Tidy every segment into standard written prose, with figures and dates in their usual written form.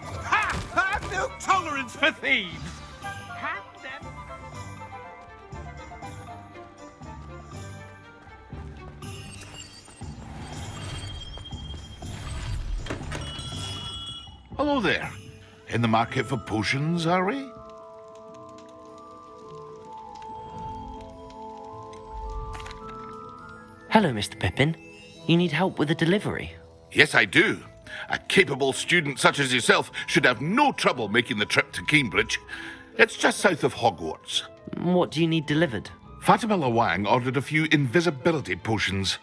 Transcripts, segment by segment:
Ha! I've no tolerance for thieves! Hand them... Hello there. In the market for potions, are we? Hello, Mr. Pippin. You need help with a delivery? Yes, I do. A capable student such as yourself should have no trouble making the trip to Cambridge. It's just south of Hogwarts. What do you need delivered? Fatima Lawang ordered a few invisibility potions.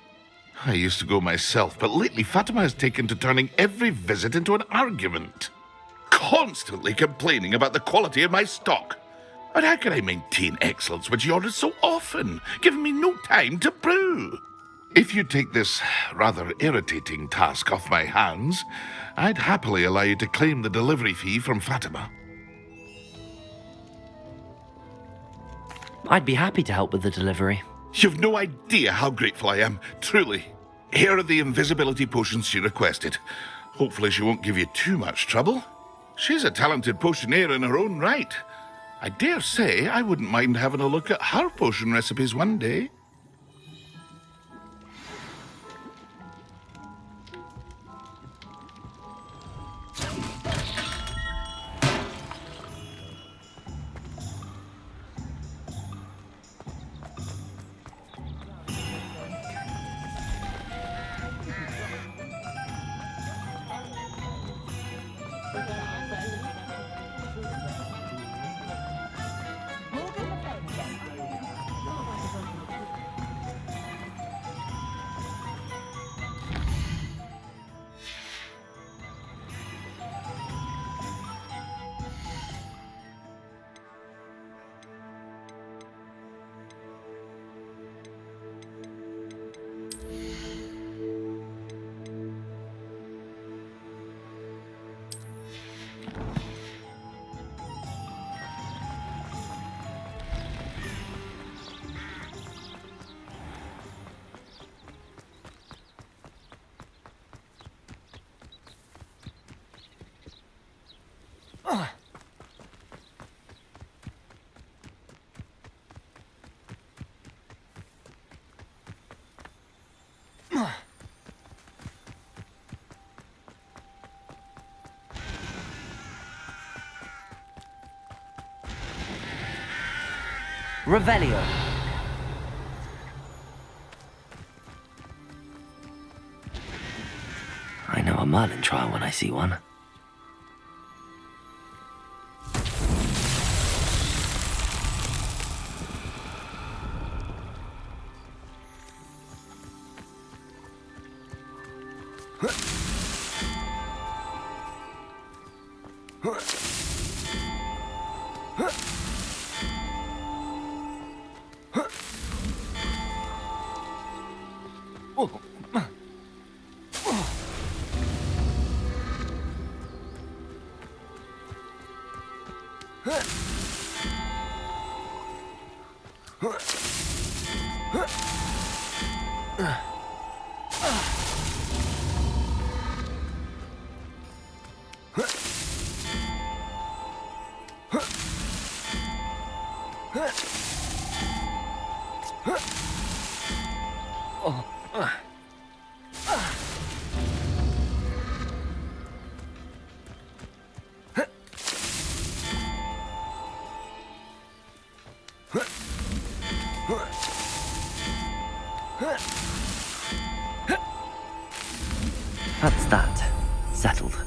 I used to go myself, but lately Fatima has taken to turning every visit into an argument. Constantly complaining about the quality of my stock. But how can I maintain excellence when she orders so often, giving me no time to brew? If you take this rather irritating task off my hands, I'd happily allow you to claim the delivery fee from Fatima. I'd be happy to help with the delivery. You've no idea how grateful I am, truly. Here are the invisibility potions she requested. Hopefully she won't give you too much trouble. She's a talented potioneer in her own right. I dare say I wouldn't mind having a look at her potion recipes one day. Revelio. I know a Merlin trial when I see one. That's that. Settled.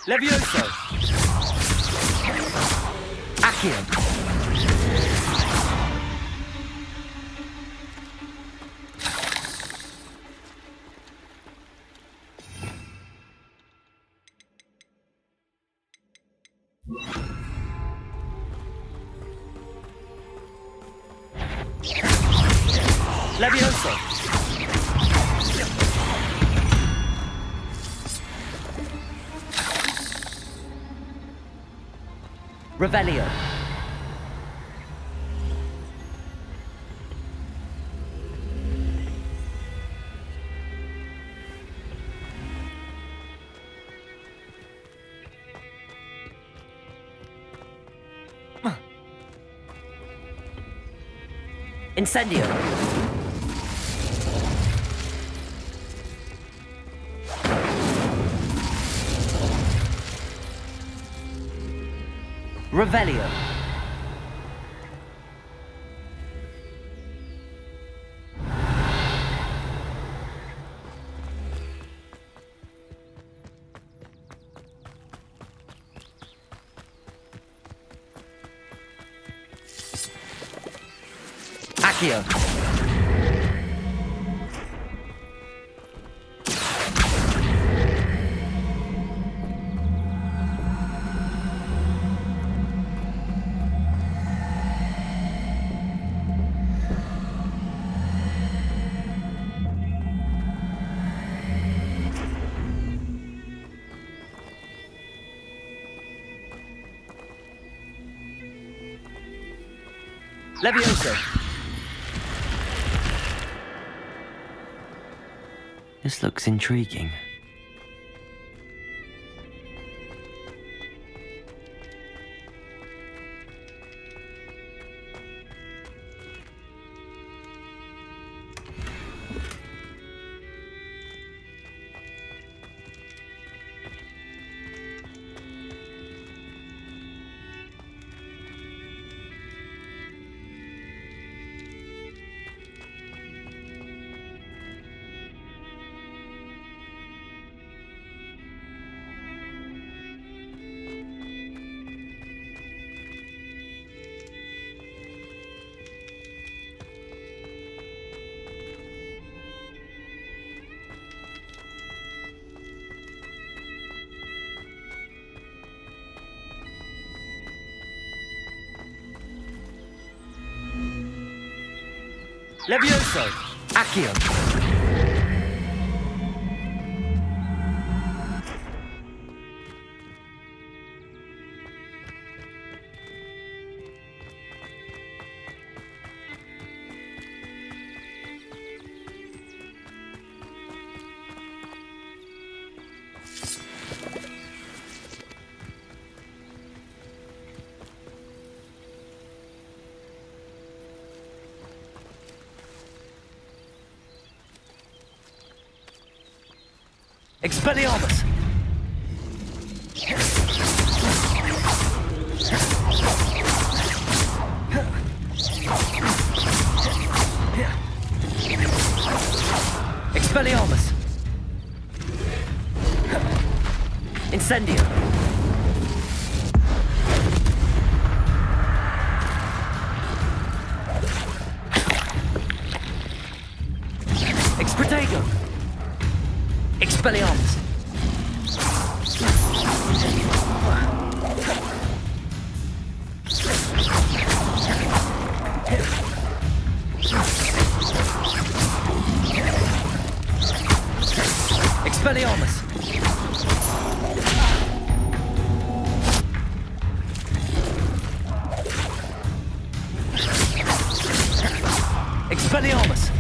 Levioso! Accio! Levioso! Revelio. Incendio. Revelio. Accio. Levioso. This looks intriguing. Levioso! Accio! Expelliarmus! Expelliarmus! Incendio! Expurtago! Expelliarmus! Expelliarmus! Expelliarmus!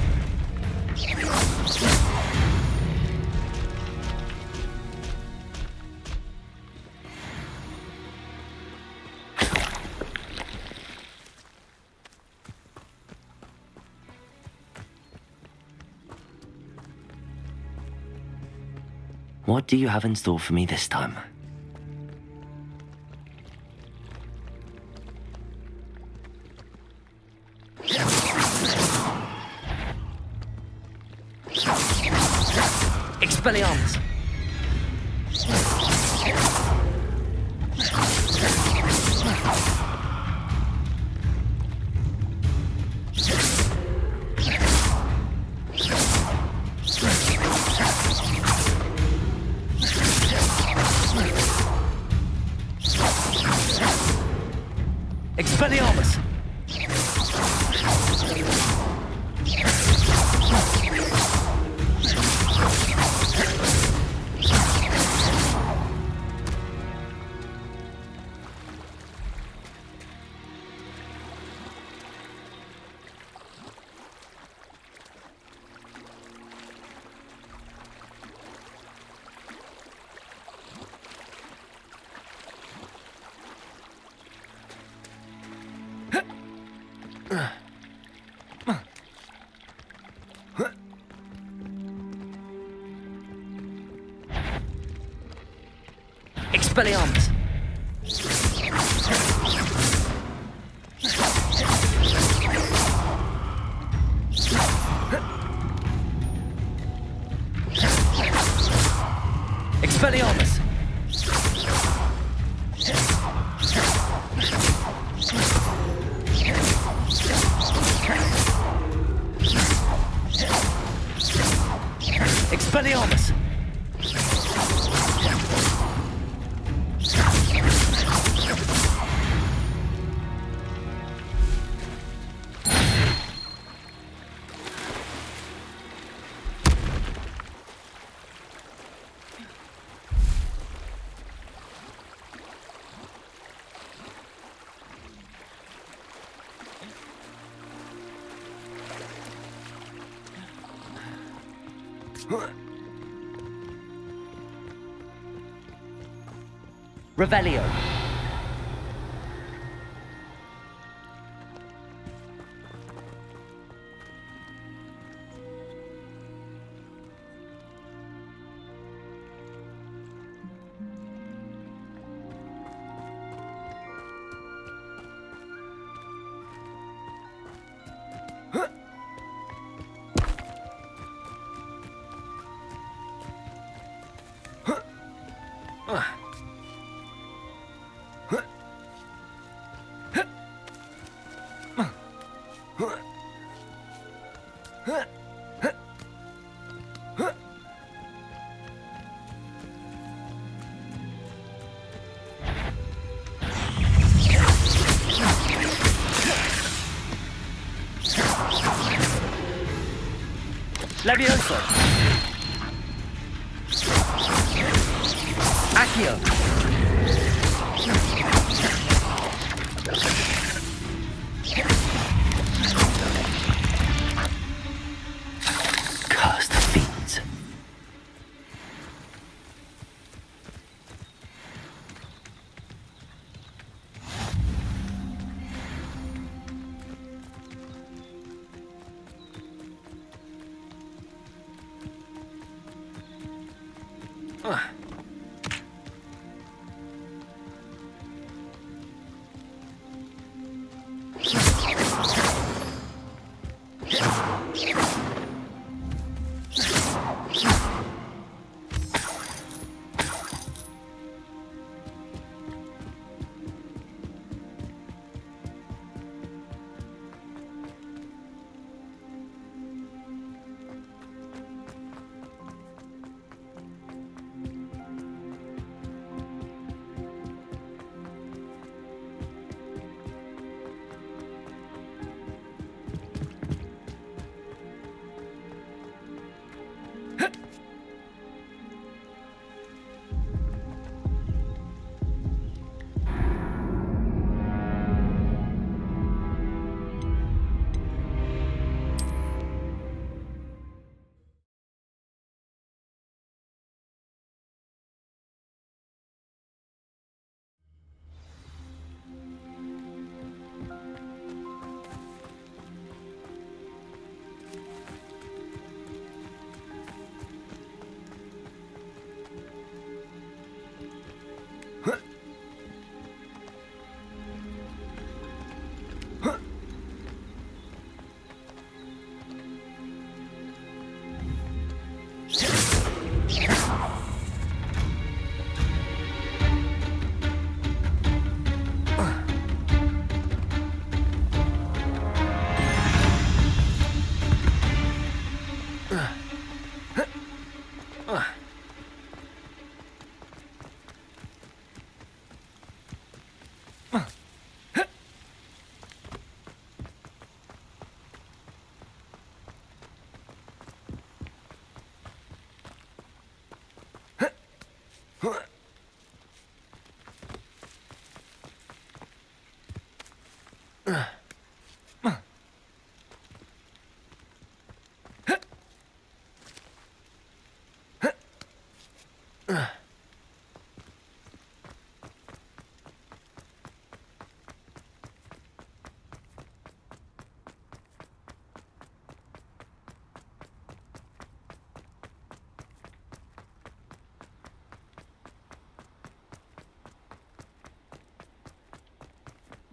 What do you have in store for me this time? Expelliarmus! Expelliarmus! Expelliarmus! Expelliarmus! Expelliarmus! Revelio. Levioso! Accio! Cursed fiends.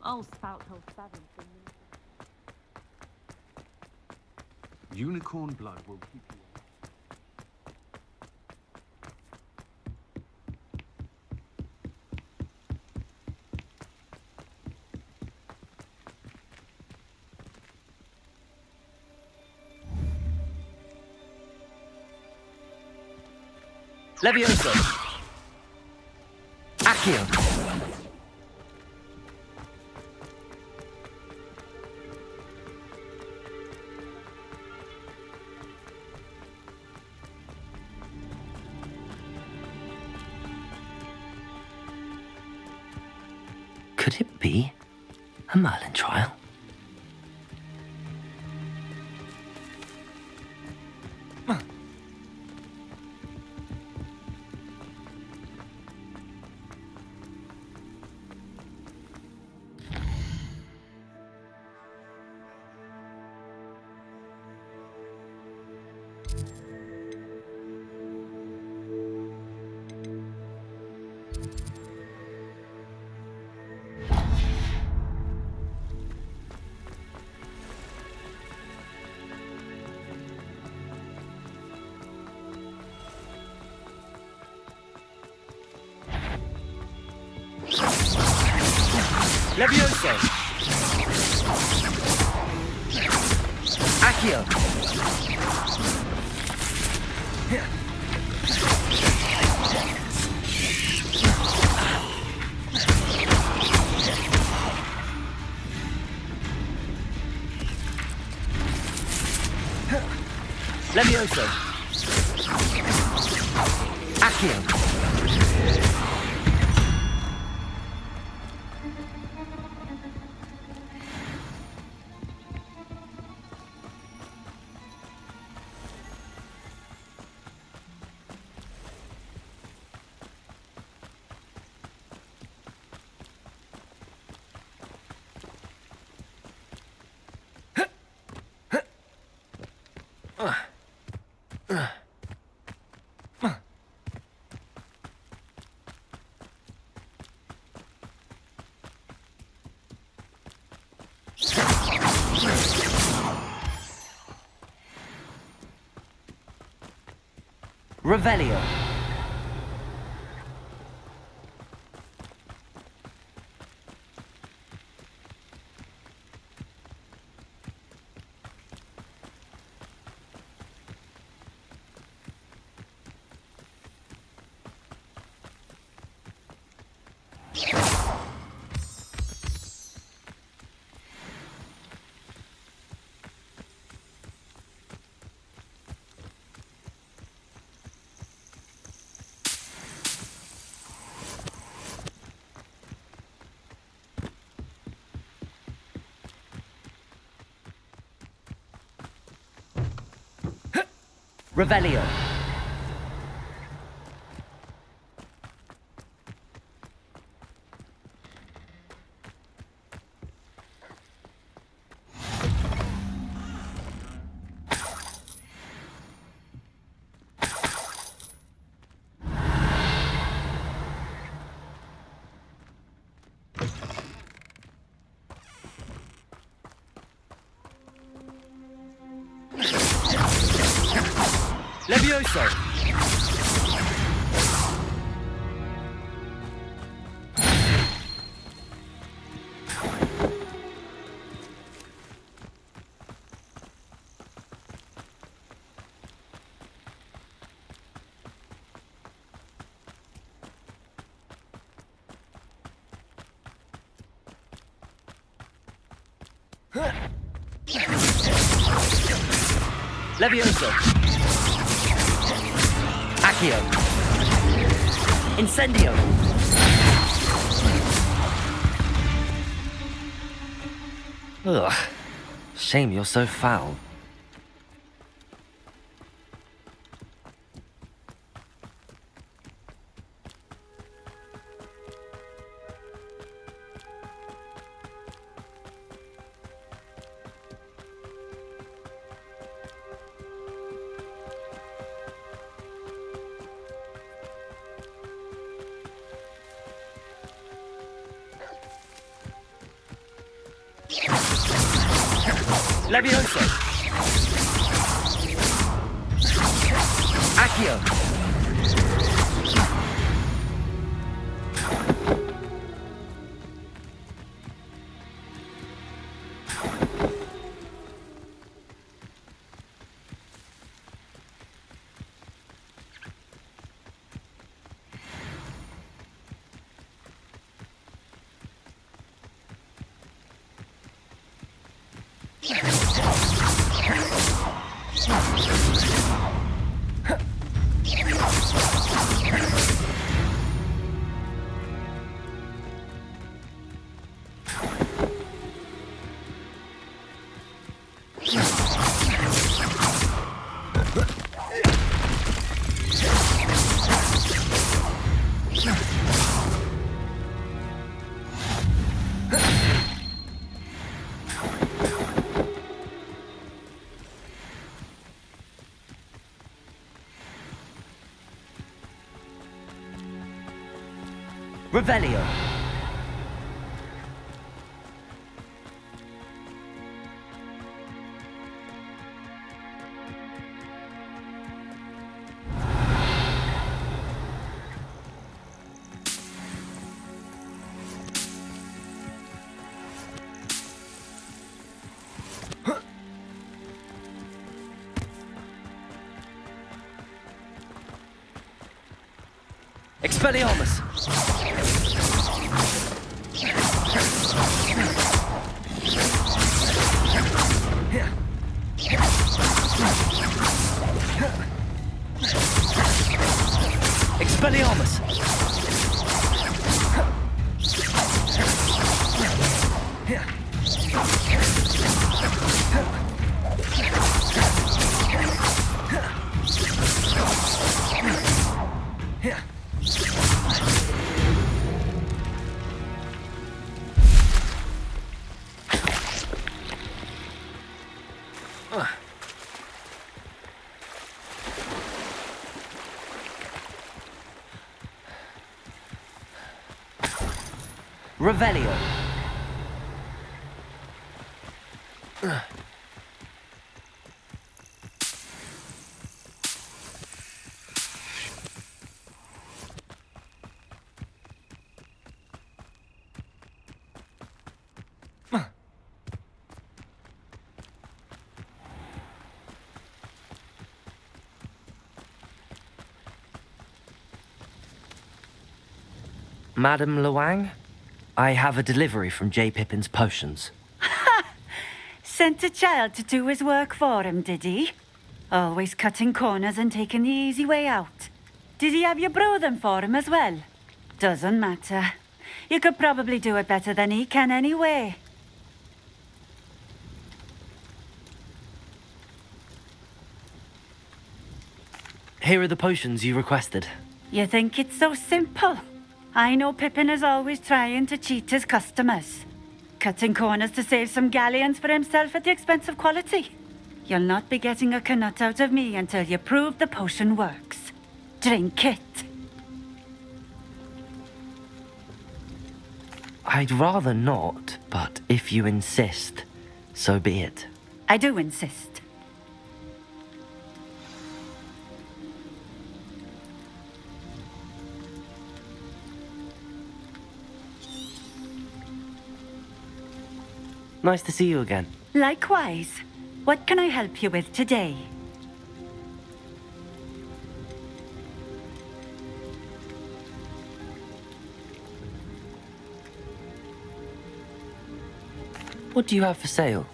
I'll spout till 7 for me. Unicorn blood will keep you. Levioso! Accio! Could it be a Merlin trial? Levioso! Accio! Levioso. Accio. Revelio. Revelio. Levioso. Levioso. Accio. Incendio. Ugh. Shame you're so foul. Levioso. Accio. Revelio. Expelliarmus! Revelio. Madam Luang, I have a delivery from J. Pippin's potions. Sent a child to do his work for him, did he? Always cutting corners and taking the easy way out. Did he have you brew them for him as well? Doesn't matter. You could probably do it better than he can anyway. Here are the potions you requested. You think it's so simple? I know Pippin is always trying to cheat his customers. Cutting corners to save some galleons for himself at the expense of quality. You'll not be getting a canut out of me until you prove the potion works. Drink it. I'd rather not, but if you insist, so be it. I do insist. Nice to see you again. Likewise. What can I help you with today? What do you have for sale?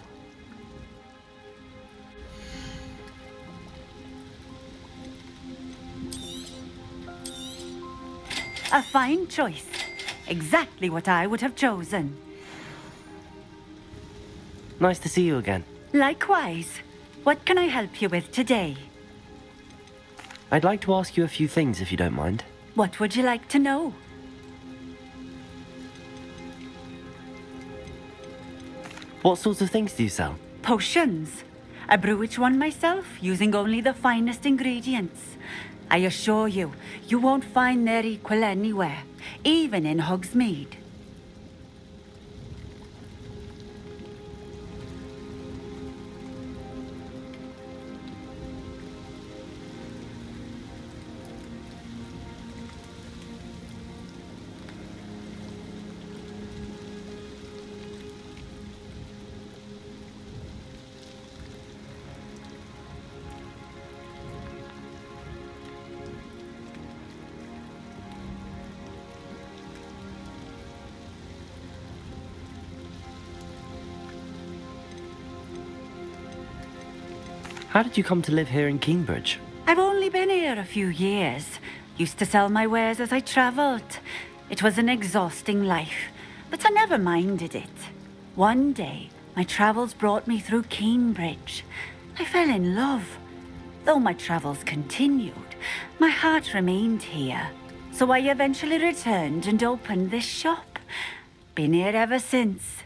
A fine choice. Exactly what I would have chosen. Nice to see you again. Likewise. What can I help you with today? I'd like to ask you a few things if you don't mind. What would you like to know? What sorts of things do you sell? Potions. I brew each one myself, using only the finest ingredients. I assure you, you won't find their equal anywhere, even in Hogsmeade. How did you come to live here in Cambridge? I've only been here a few years. Used to sell my wares as I travelled. It was an exhausting life, but I never minded it. One day, my travels brought me through Cambridge. I fell in love. Though my travels continued, my heart remained here. So I eventually returned and opened this shop. Been here ever since.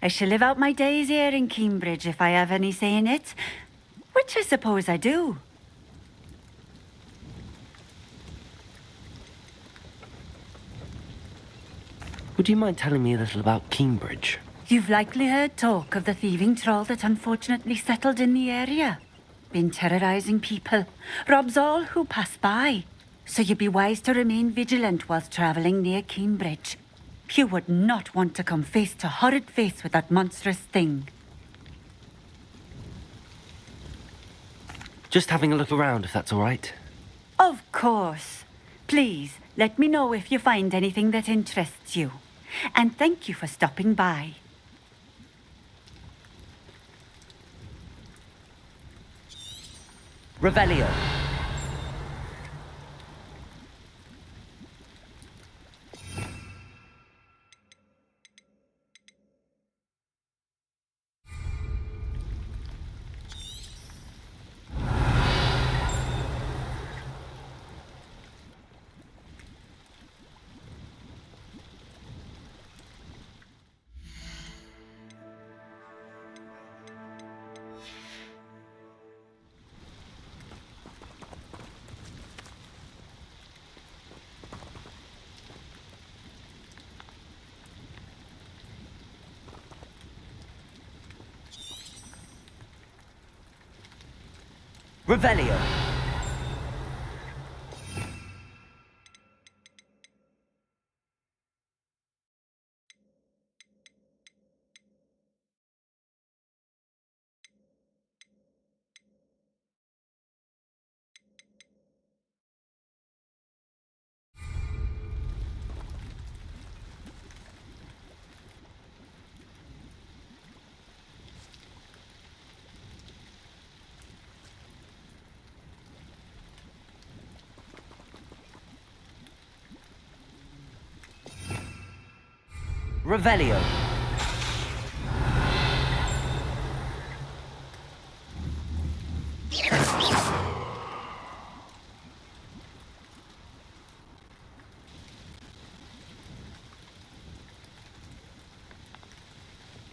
I shall live out my days here in Cambridge if I have any say in it. Which I suppose I do. Would you mind telling me a little about Cambridge? You've likely heard talk of the thieving troll that unfortunately settled in the area. Been terrorizing people. Robs all who pass by. So you'd be wise to remain vigilant whilst travelling near Cambridge. You would not want to come face to horrid face with that monstrous thing. Just having a look around, if that's all right. Of course. Please, let me know if you find anything that interests you. And thank you for stopping by. Revelio. Revelio. Revelio.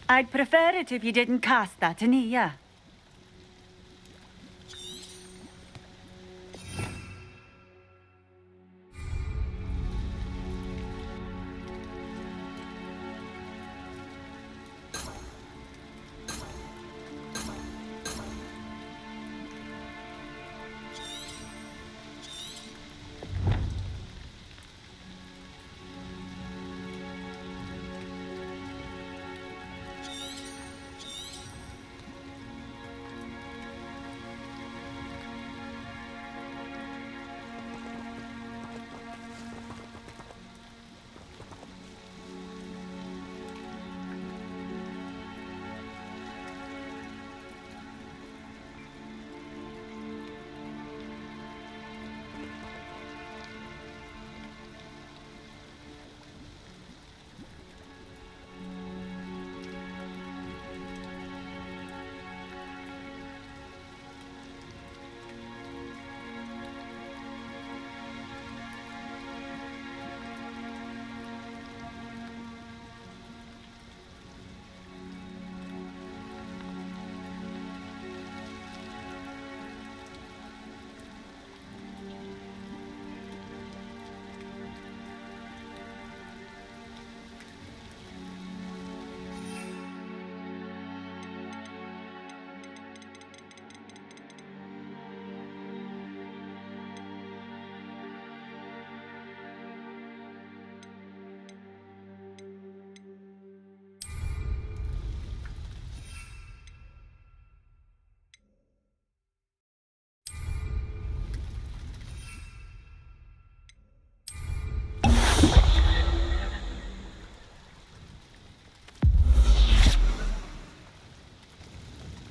I'd prefer it if you didn't cast that in here.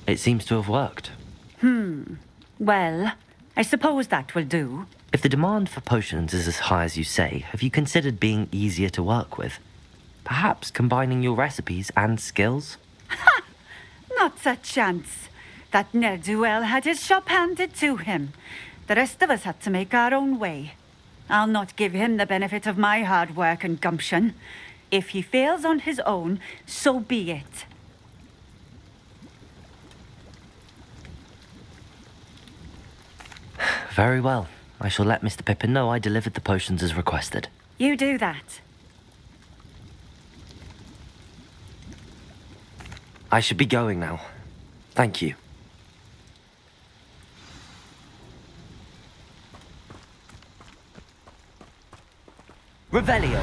It seems to have worked. Well, I suppose that will do. If the demand for potions is as high as you say, have you considered being easier to work with? Perhaps combining your recipes and skills? Not a chance. That ne'er-do-well had his shop handed to him. The rest of us had to make our own way. I'll not give him the benefit of my hard work and gumption. If he fails on his own, so be it. Very well. I shall let Mr. Pippin know I delivered the potions as requested. You do that. I should be going now. Thank you. Revelio.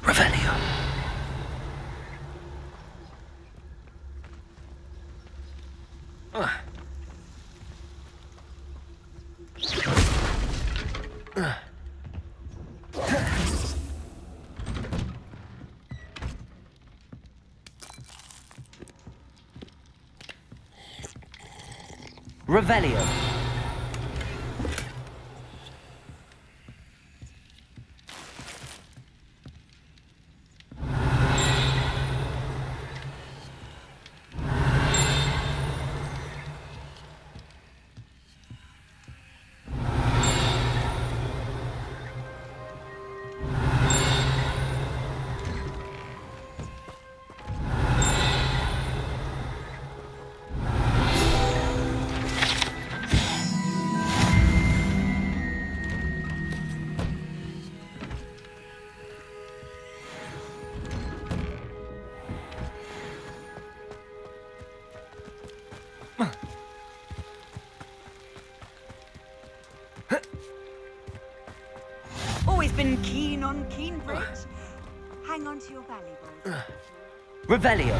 Revelio. Revelio. Always been keen on Keenbridge. Hang on to your valuables. Revelio.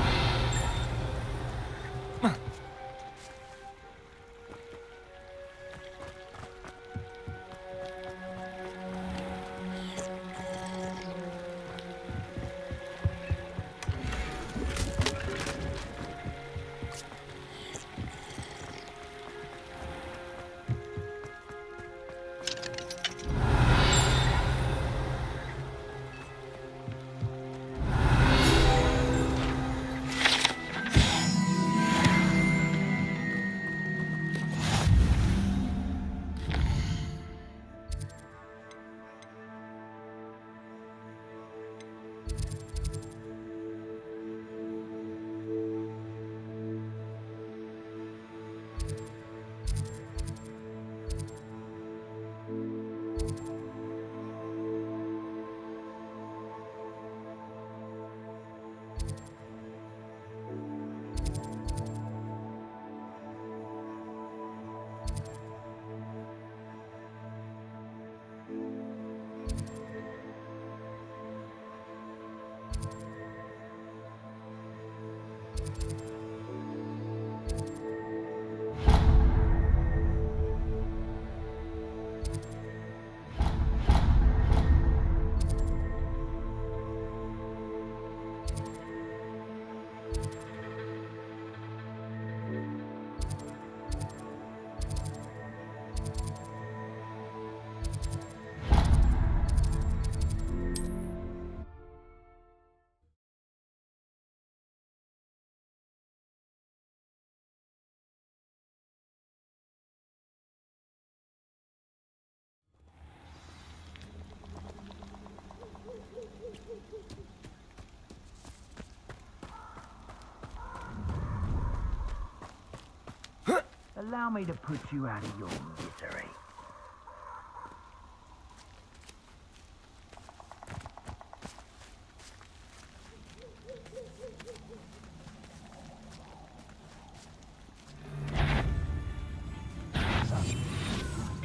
Allow me to put you out of your misery.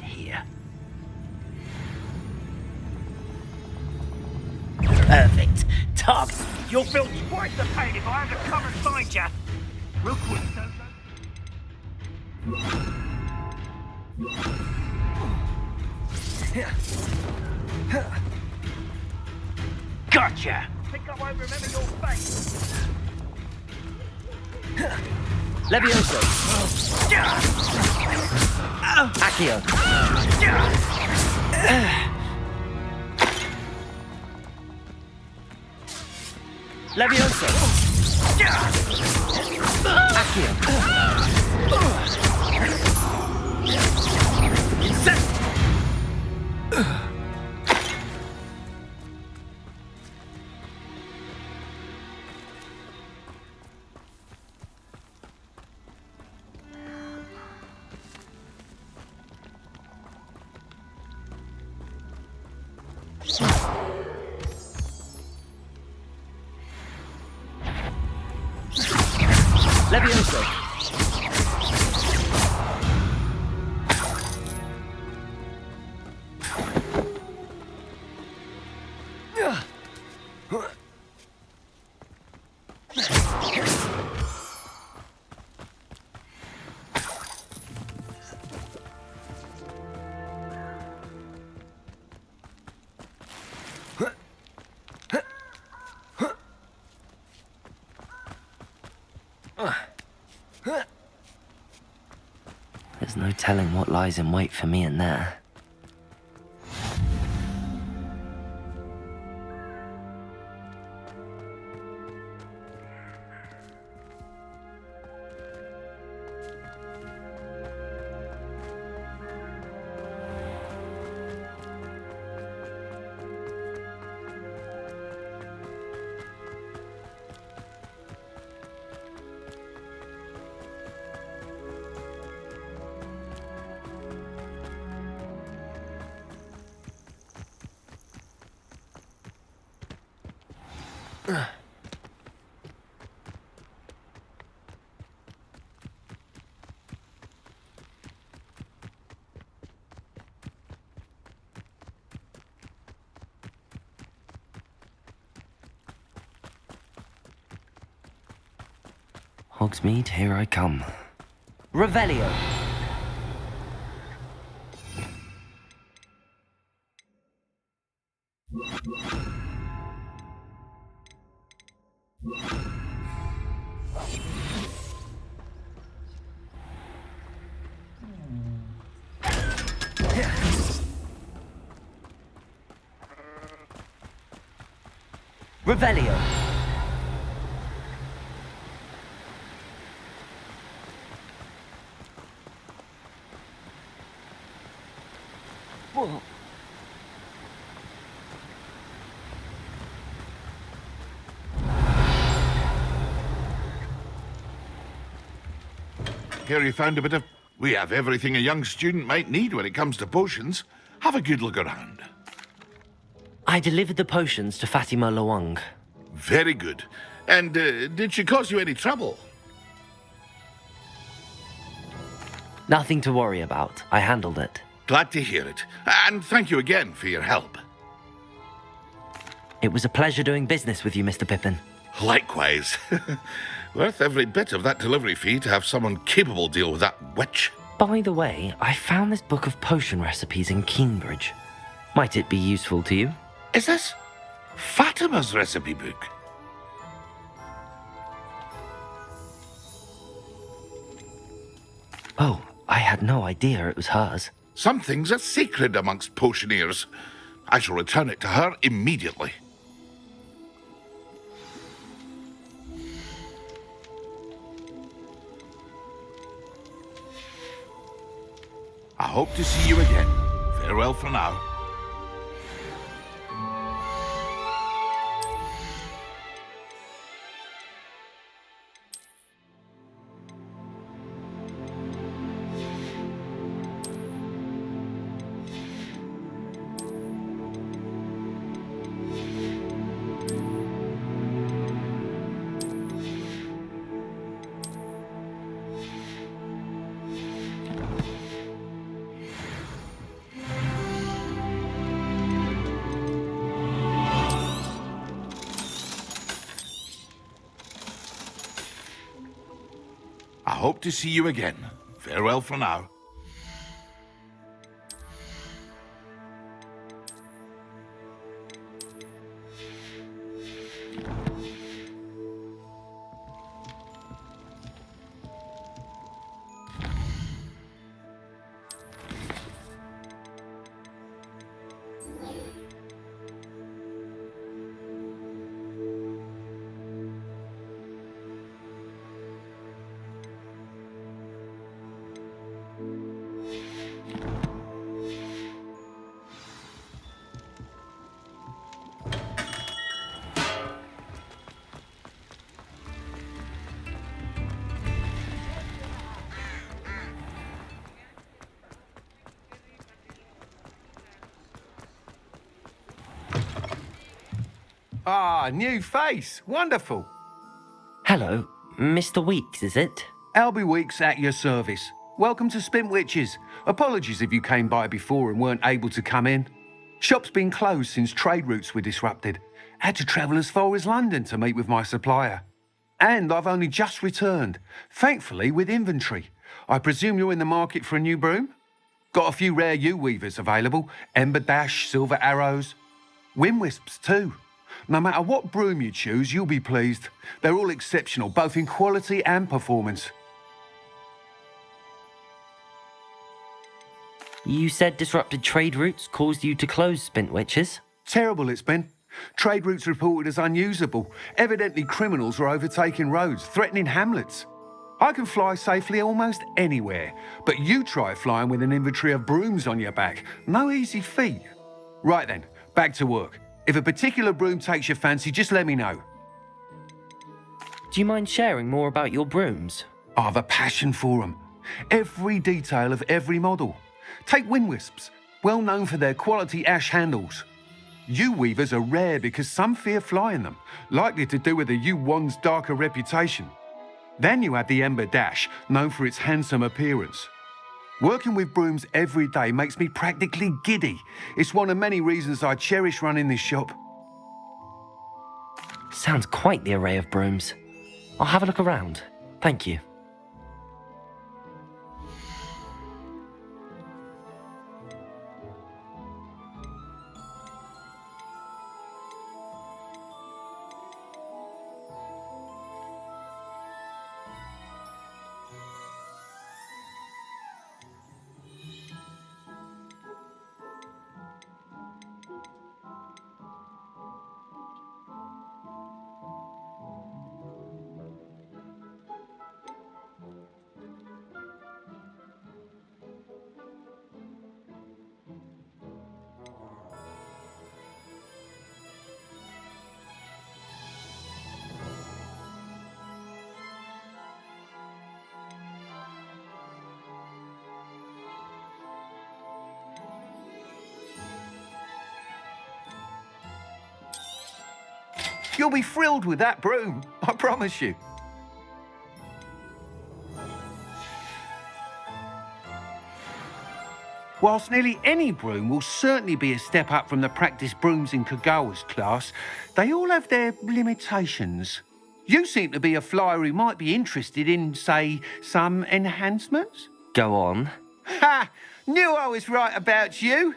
Here. Perfect. Top. You'll feel twice the pain if I have to come and find you. Real quick, Gotcha! think I won't remember your face. Levioso. Accio. Levioso. Accio. Levioso. There's no telling what lies in wait for me in there. Hogsmeade, here I come. Revelio! Revelio! Whoa. Here you found a bit of... We have everything a young student might need when it comes to potions. Have a good look around. I delivered the potions to Fatima Loang. Very good. And did she cause you any trouble? Nothing to worry about. I handled it. Glad to hear it. And thank you again for your help. It was a pleasure doing business with you, Mr. Pippin. Likewise. Worth every bit of that delivery fee to have someone capable deal with that witch. By the way, I found this book of potion recipes in Cambridge. Might it be useful to you? Is this Fatima's recipe book? Oh, I had no idea it was hers. Some things are sacred amongst potioneers. I shall return it to her immediately. I hope to see you again. Farewell for now. I hope to see you again. Farewell for now. Ah, new face. Wonderful. Hello, Mr. Weeks, is it? Albie Weeks at your service. Welcome to Spintwitches. Apologies if you came by before and weren't able to come in. Shop's been closed since trade routes were disrupted. Had to travel as far as London to meet with my supplier. And I've only just returned, thankfully with inventory. I presume you're in the market for a new broom? Got a few rare U-weavers available. Ember Dash, Silver Arrows. Wind Wisps too. No matter what broom you choose, you'll be pleased. They're all exceptional, both in quality and performance. You said disrupted trade routes caused you to close Spintwitches? Terrible it's been. Trade routes reported as unusable. Evidently criminals were overtaking roads, threatening hamlets. I can fly safely almost anywhere, but you try flying with an inventory of brooms on your back. No easy feat. Right then, back to work. If a particular broom takes your fancy, just let me know. Do you mind sharing more about your brooms? I have a passion for them. Every detail of every model. Take Wind Wisps, well known for their quality ash handles. U-weavers are rare because some fear flying them, likely to do with the U-wand's darker reputation. Then you have the Ember Dash, known for its handsome appearance. Working with brooms every day makes me practically giddy. It's one of many reasons I cherish running this shop. Sounds quite the array of brooms. I'll have a look around. Thank you. You'll be thrilled with that broom, I promise you. Whilst nearly any broom will certainly be a step up from the practice brooms in Kagawa's class, they all have their limitations. You seem to be a flyer who might be interested in, say, some enhancements? Go on. Ha! Knew I was right about you.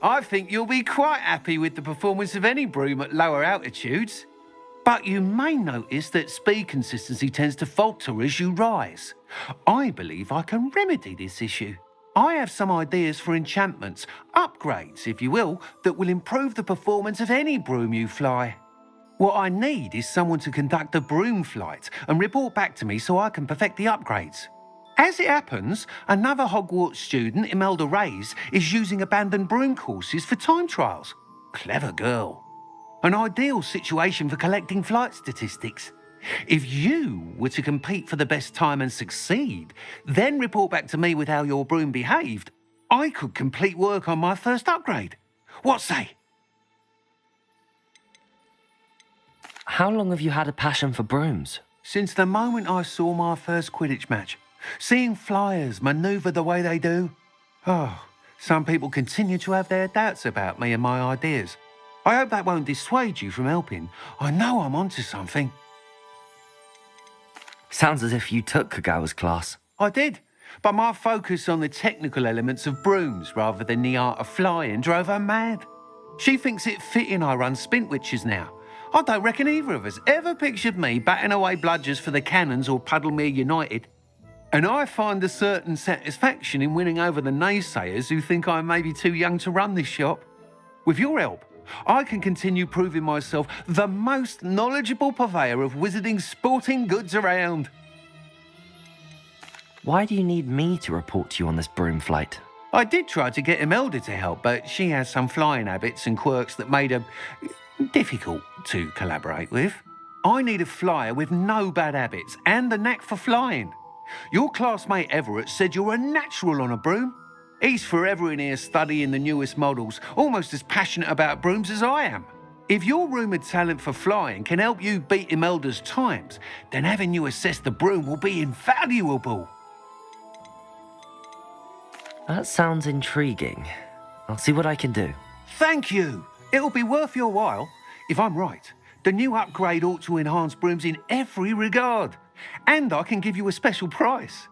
I think you'll be quite happy with the performance of any broom at lower altitudes. But you may notice that speed consistency tends to falter as you rise. I believe I can remedy this issue. I have some ideas for enchantments, upgrades, if you will, that will improve the performance of any broom you fly. What I need is someone to conduct a broom flight and report back to me so I can perfect the upgrades. As it happens, another Hogwarts student, Imelda Reyes, is using abandoned broom courses for time trials. Clever girl. An ideal situation for collecting flight statistics. If you were to compete for the best time and succeed, then report back to me with how your broom behaved, I could complete work on my first upgrade. What say? How long have you had a passion for brooms? Since the moment I saw my first Quidditch match. Seeing flyers manoeuvre the way they do. Oh, some people continue to have their doubts about me and my ideas. I hope that won't dissuade you from helping. I know I'm onto something. Sounds as if you took Kagawa's class. I did, but my focus on the technical elements of brooms rather than the art of flying drove her mad. She thinks it fitting I run Spintwitches now. I don't reckon either of us ever pictured me batting away bludgers for the Cannons or Puddlemere United. And I find a certain satisfaction in winning over the naysayers who think I may be too young to run this shop. With your help, I can continue proving myself the most knowledgeable purveyor of wizarding sporting goods around. Why do you need me to report to you on this broom flight? I did try to get Imelda to help, but she has some flying habits and quirks that made her difficult to collaborate with. I need a flyer with no bad habits and the knack for flying. Your classmate Everett said you're a natural on a broom. He's forever in here studying the newest models, almost as passionate about brooms as I am. If your rumoured talent for flying can help you beat Imelda's times, then having you assess the broom will be invaluable. That sounds intriguing. I'll see what I can do. Thank you. It'll be worth your while. If I'm right, the new upgrade ought to enhance brooms in every regard. And I can give you a special price.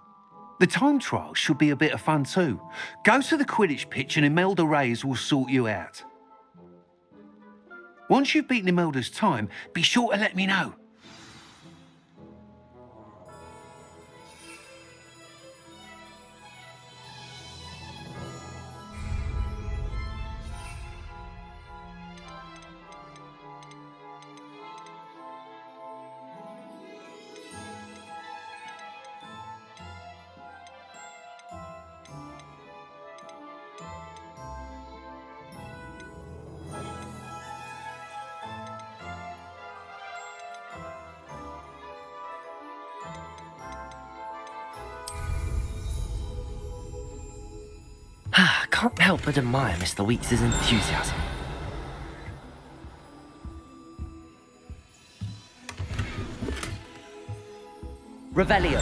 The time trial should be a bit of fun too. Go to the Quidditch pitch and Imelda Reyes will sort you out. Once you've beaten Imelda's time, be sure to let me know. Can't help but admire Mr. Weeks' enthusiasm. Revelio.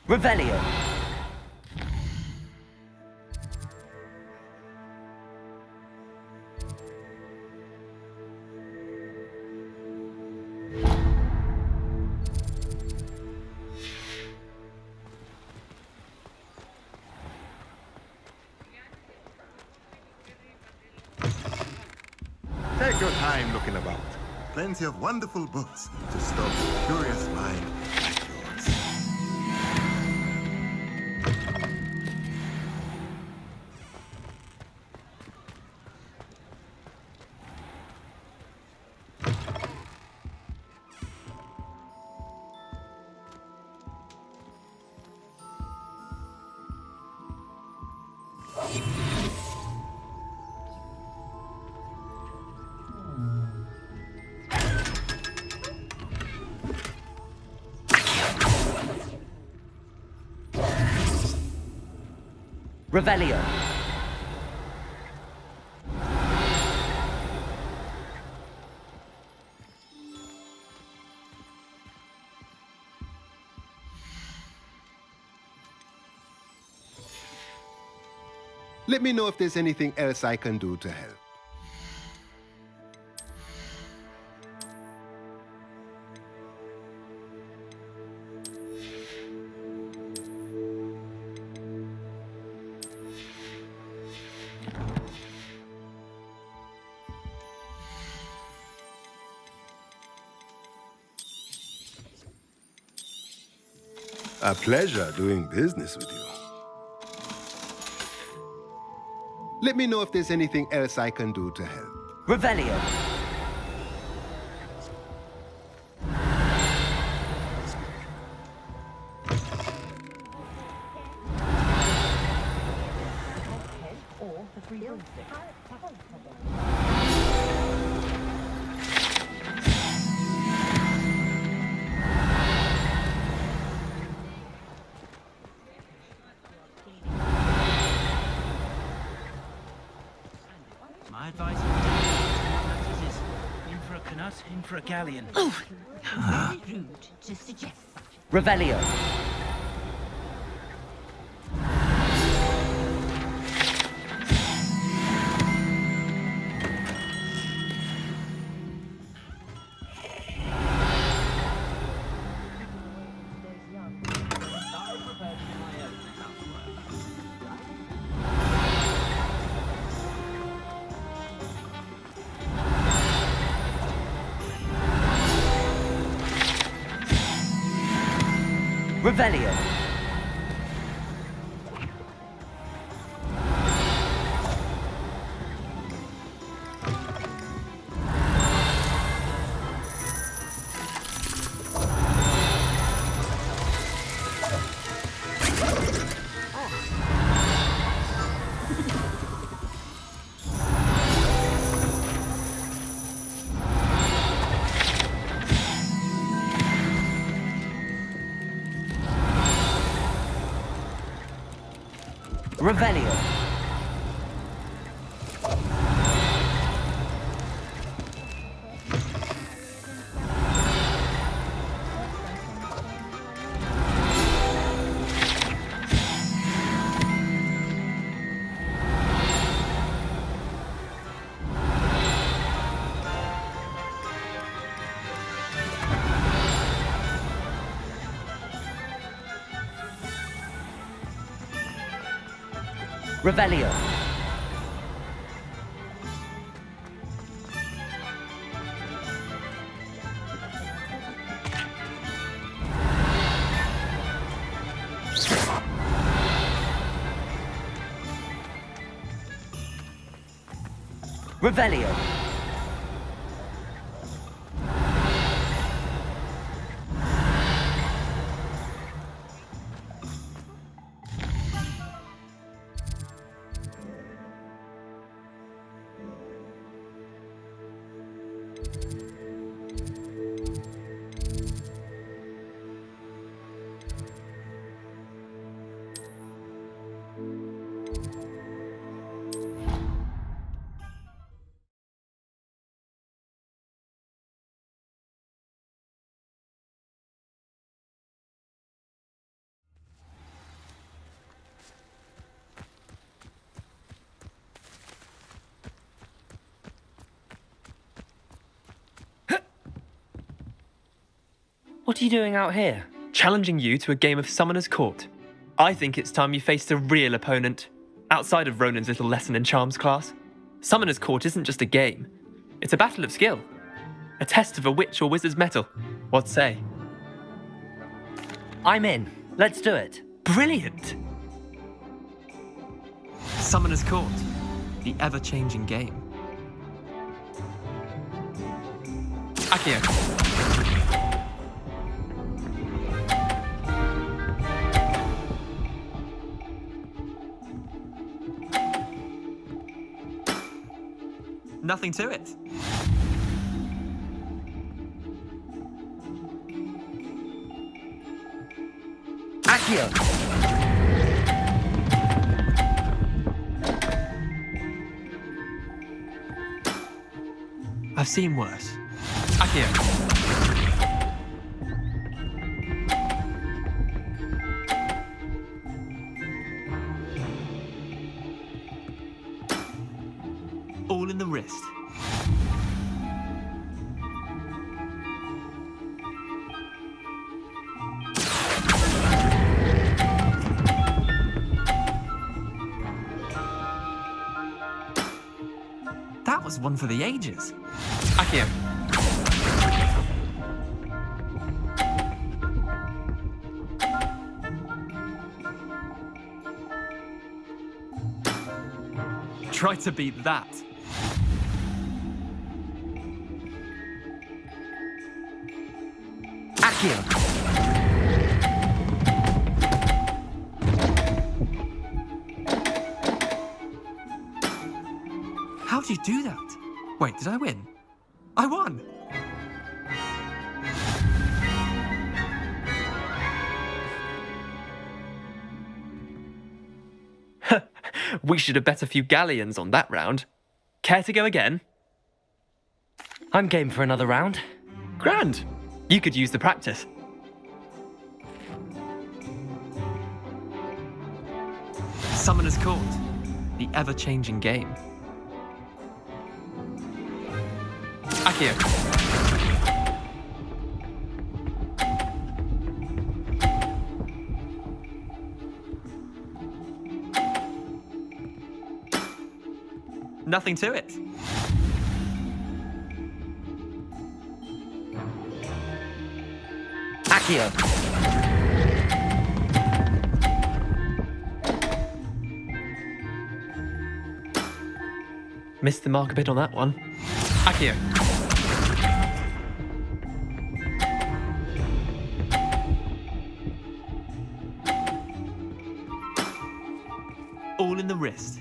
Revelio. Take your time looking about. Plenty of wonderful books to stoke a curious mind like yours. Revelio. Let me know if there's anything else I can do to help. A pleasure doing business with you. Let me know if there's anything else I can do to help. Revelio. My advice is in for a canut, in for a galleon. Very rude to suggest such a Revelio. Revelio. Revelio. Revelio. Revelio. What are you doing out here? Challenging you to a game of Summoner's Court. I think it's time you faced a real opponent, outside of Ronan's little lesson in charms class. Summoner's Court isn't just a game. It's a battle of skill. A test of a witch or wizard's mettle. What say? I'm in. Let's do it. Brilliant! Summoner's Court. The ever-changing game. Akio. Nothing to it. Akio! I've seen worse. Akio. All in the wrist. That was one for the ages. Akio. Try to beat that. Akio! How'd you do that? Wait, did I win? I won! We should have bet a few galleons on that round. Care to go again? I'm game for another round. Grand! You could use the practice. Summoner's Court. The ever-changing game. Akio. Nothing to it. Akio! Missed the mark a bit on that one. Akio. All in the wrist.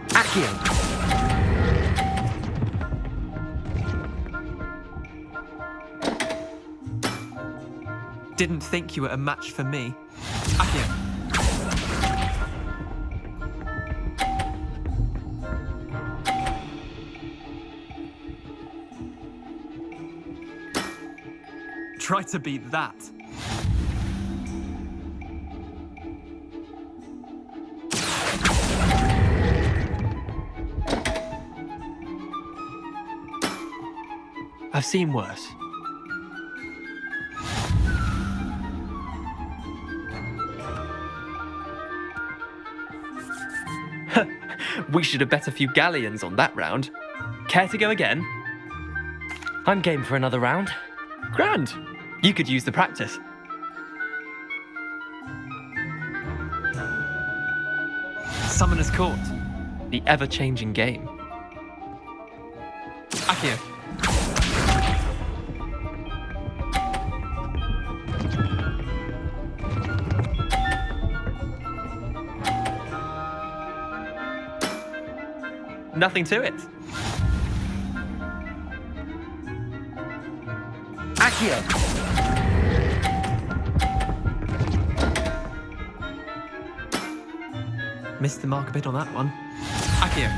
Akio! Didn't think you were a match for me. Akio. Try to beat that. I've seen worse. We should have bet a few galleons on that round. Care to go again? I'm game for another round. Grand! You could use the practice. Summoner's Court. The ever-changing game. Akio. Nothing to it. Akio! Missed the mark a bit on that one. Akio.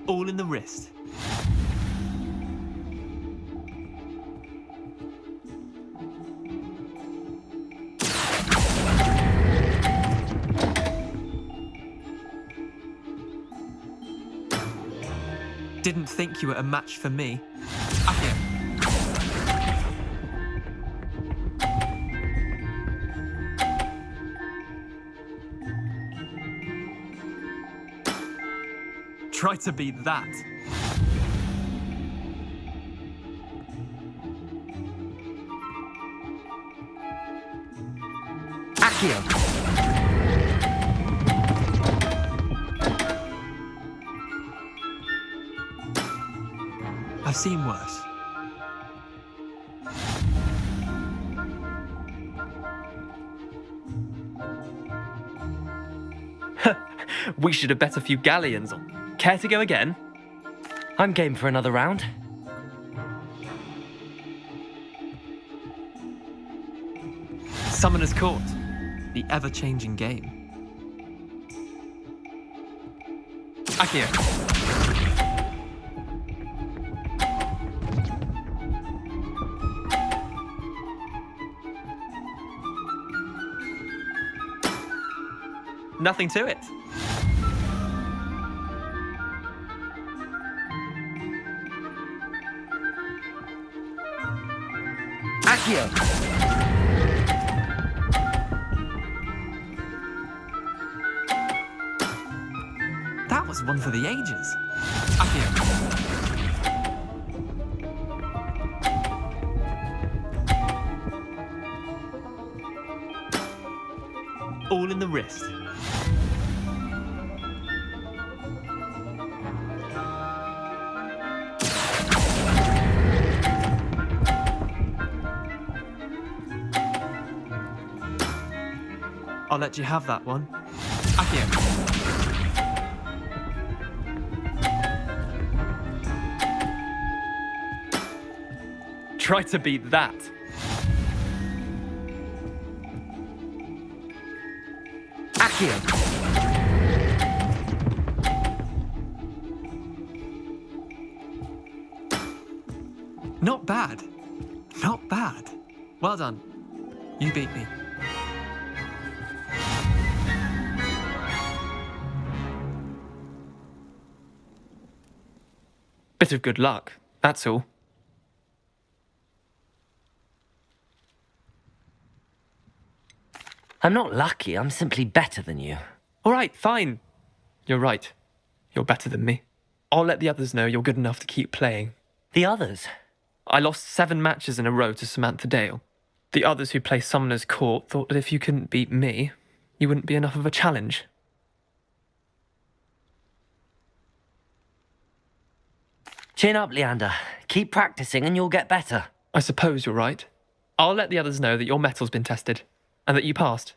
All in the wrist. didn't think you were a match for me. Akio. Try to be that. Akio! I've seen worse. We should have bet a few galleons on. Care to go again? I'm game for another round. Summoner's Court. The ever-changing game. Akio. Nothing to it. Akio! That was one for the ages. Akio. All in the wrist. I'll let you have that one. Akio. Try to beat that. Akio! Not bad. Not bad. Well done. You beat me. Bit of good luck, that's all. I'm not lucky, I'm simply better than you. All right, fine. You're right. You're better than me. I'll let the others know you're good enough to keep playing. The others? I lost 7 matches in a row to Samantha Dale. The others who play Summoner's Court thought that if you couldn't beat me, you wouldn't be enough of a challenge. Chin up, Leander. Keep practicing and you'll get better. I suppose you're right. I'll let the others know that your metal's been tested, and that you passed.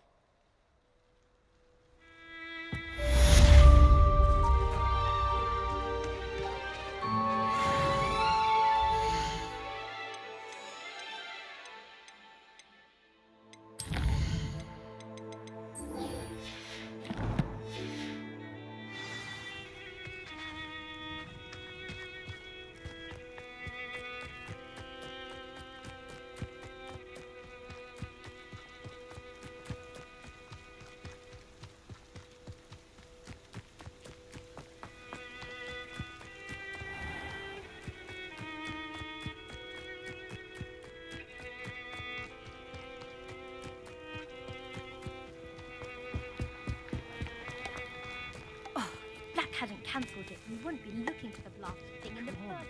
Hadn't cancelled it, we wouldn't be looking for the blasted thing in the first.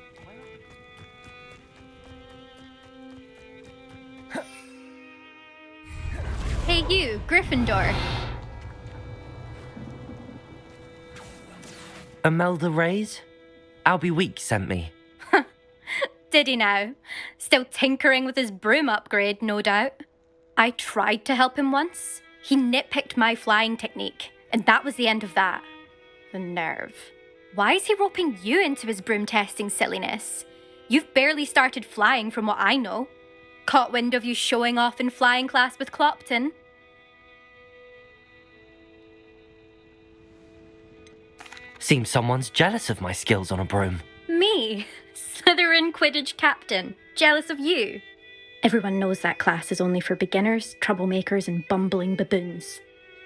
Hey you, Gryffindor. Imelda Reyes? Albie Week sent me. Did he now? Still tinkering with his broom upgrade, no doubt. I tried to help him once. He nitpicked my flying technique, and that was the end of that. The nerve. Why is he roping you into his broom testing silliness? You've barely started flying from what I know. Caught wind of you showing off in flying class with Clopton. Seems someone's jealous of my skills on a broom. Me? Slytherin Quidditch captain. Jealous of you? Everyone knows that class is only for beginners, troublemakers and bumbling baboons.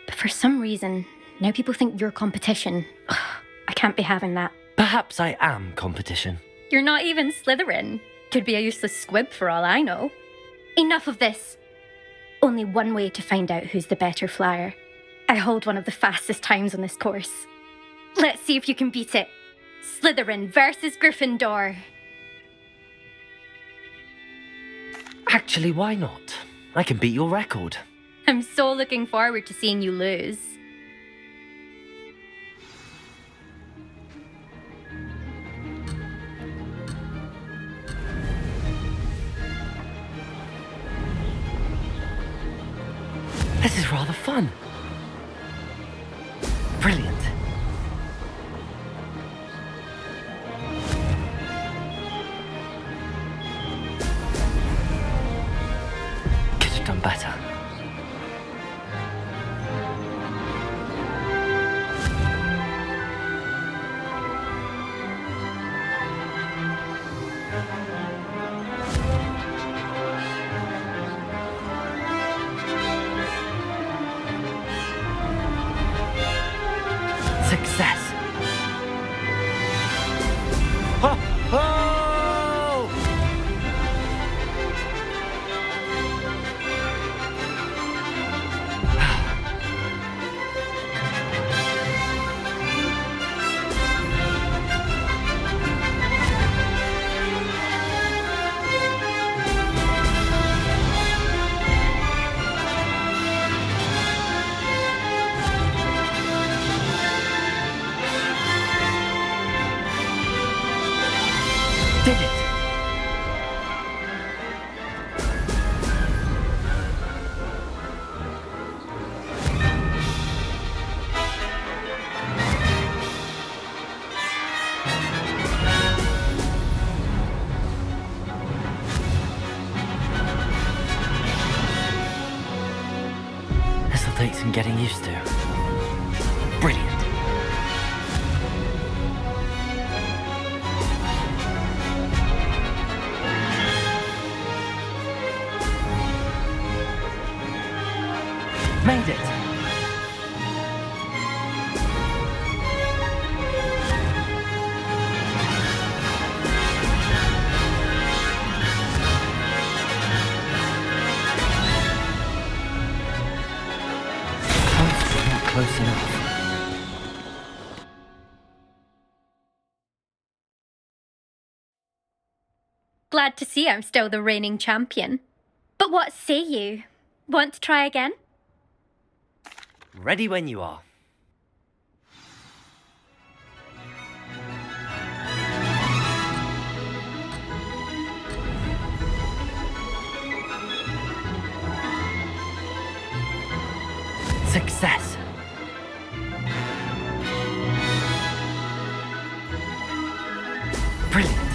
But for some reason, now people think you're competition. I can't be having that. Perhaps I am competition. You're not even Slytherin. Could be a useless squib for all I know. Enough of this. Only one way to find out who's the better flyer. I hold one of the fastest times on this course. Let's see if you can beat it. Slytherin versus Gryffindor. Actually, why not? I can beat your record. I'm so looking forward to seeing you lose. This is rather fun. Brilliant. Could have done better. Success. Ho, ho! Did it! This'll take some getting used to. Brilliant. Made it! Close, but not close enough. Glad to see I'm still the reigning champion. But what say you? Want to try again? Ready when you are. Success. Brilliant.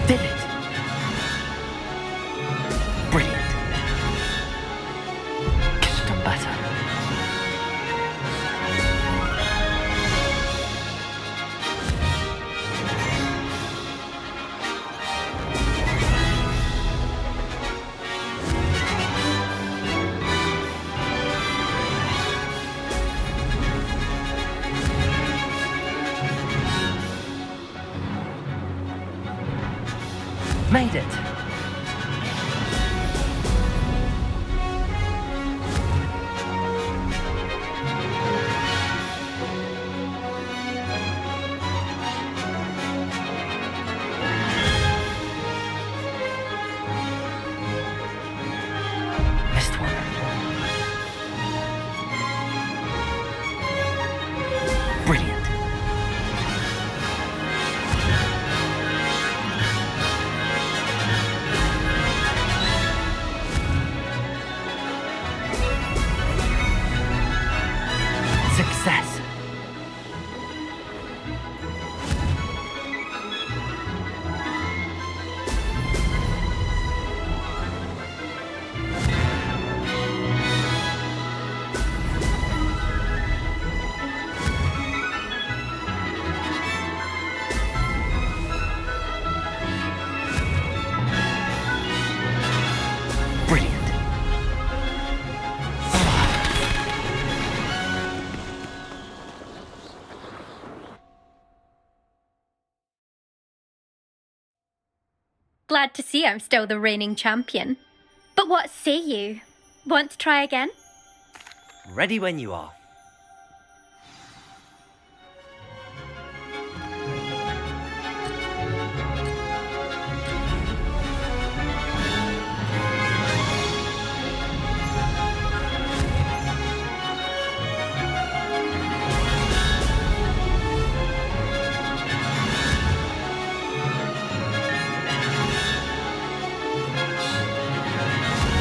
Did it! Brilliant. Could have done better. Made it! Missed one. Brilliant. Glad to see I'm still the reigning champion. But what say you? Want to try again? Ready when you are.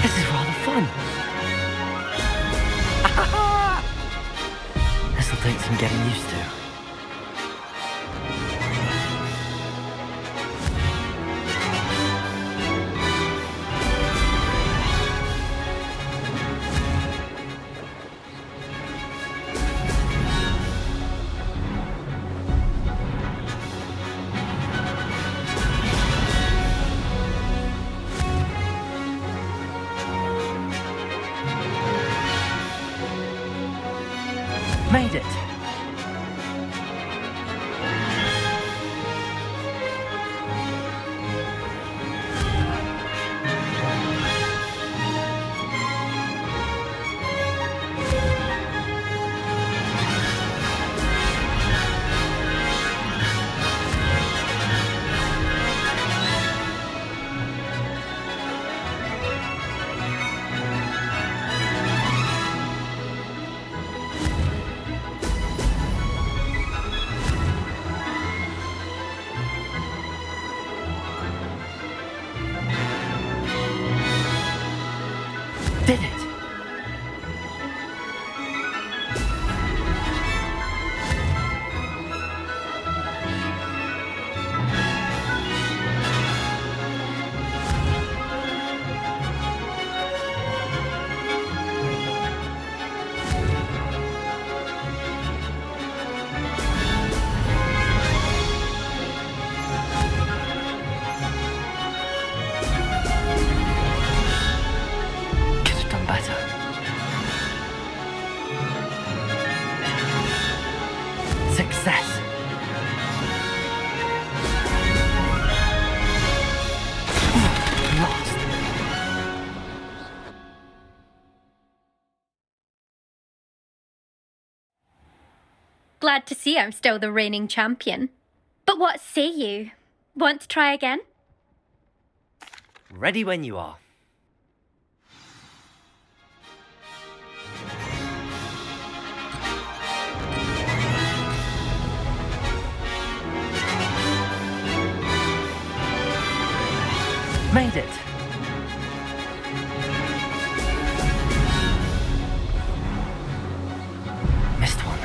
This is rather fun. This'll take some getting used to. Made it! Did it! Could have done better. Success! Lost. Glad to see I'm still the reigning champion. But what say you? Want to try again? Ready when you are. Made it! Missed one.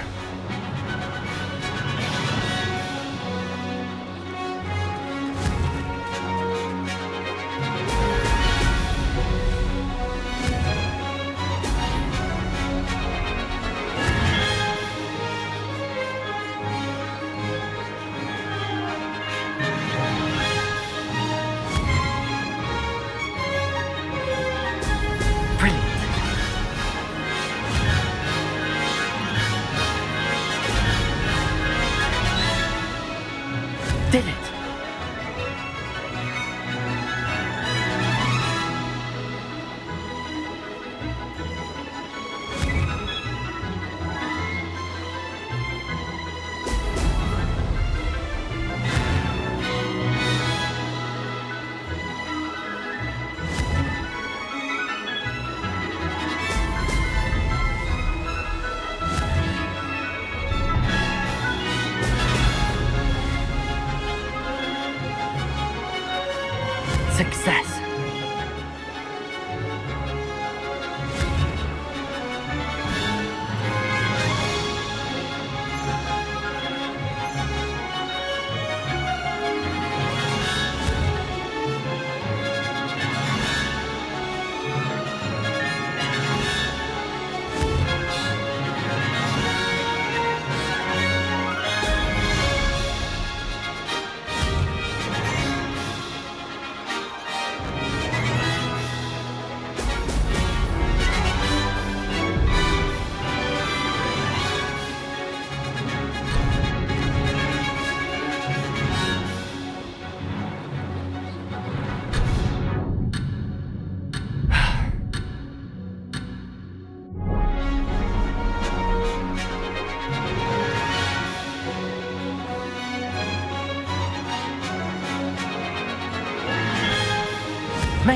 Brilliant. Did it.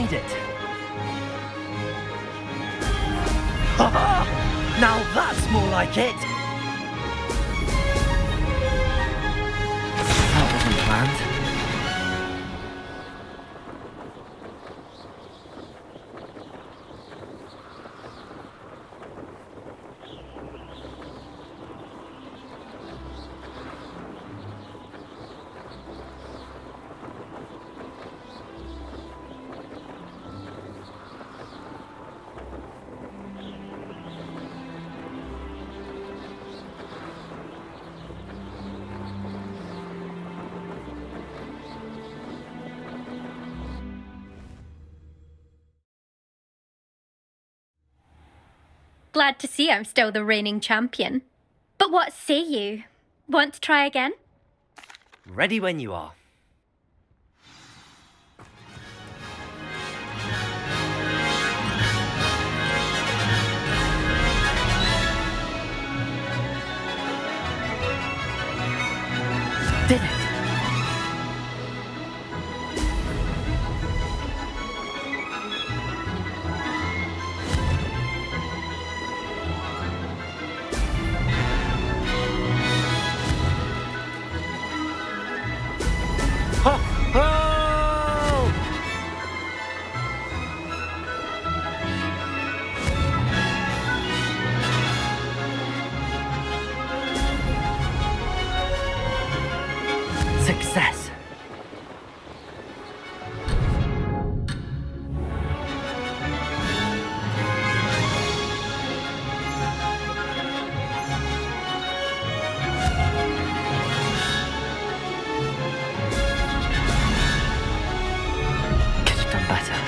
made it! Ha ha! Now that's more like it! That wasn't planned. Glad to see I'm still the reigning champion. But what say you? Want to try again? Ready when you are. Did it! Success! Could have done better.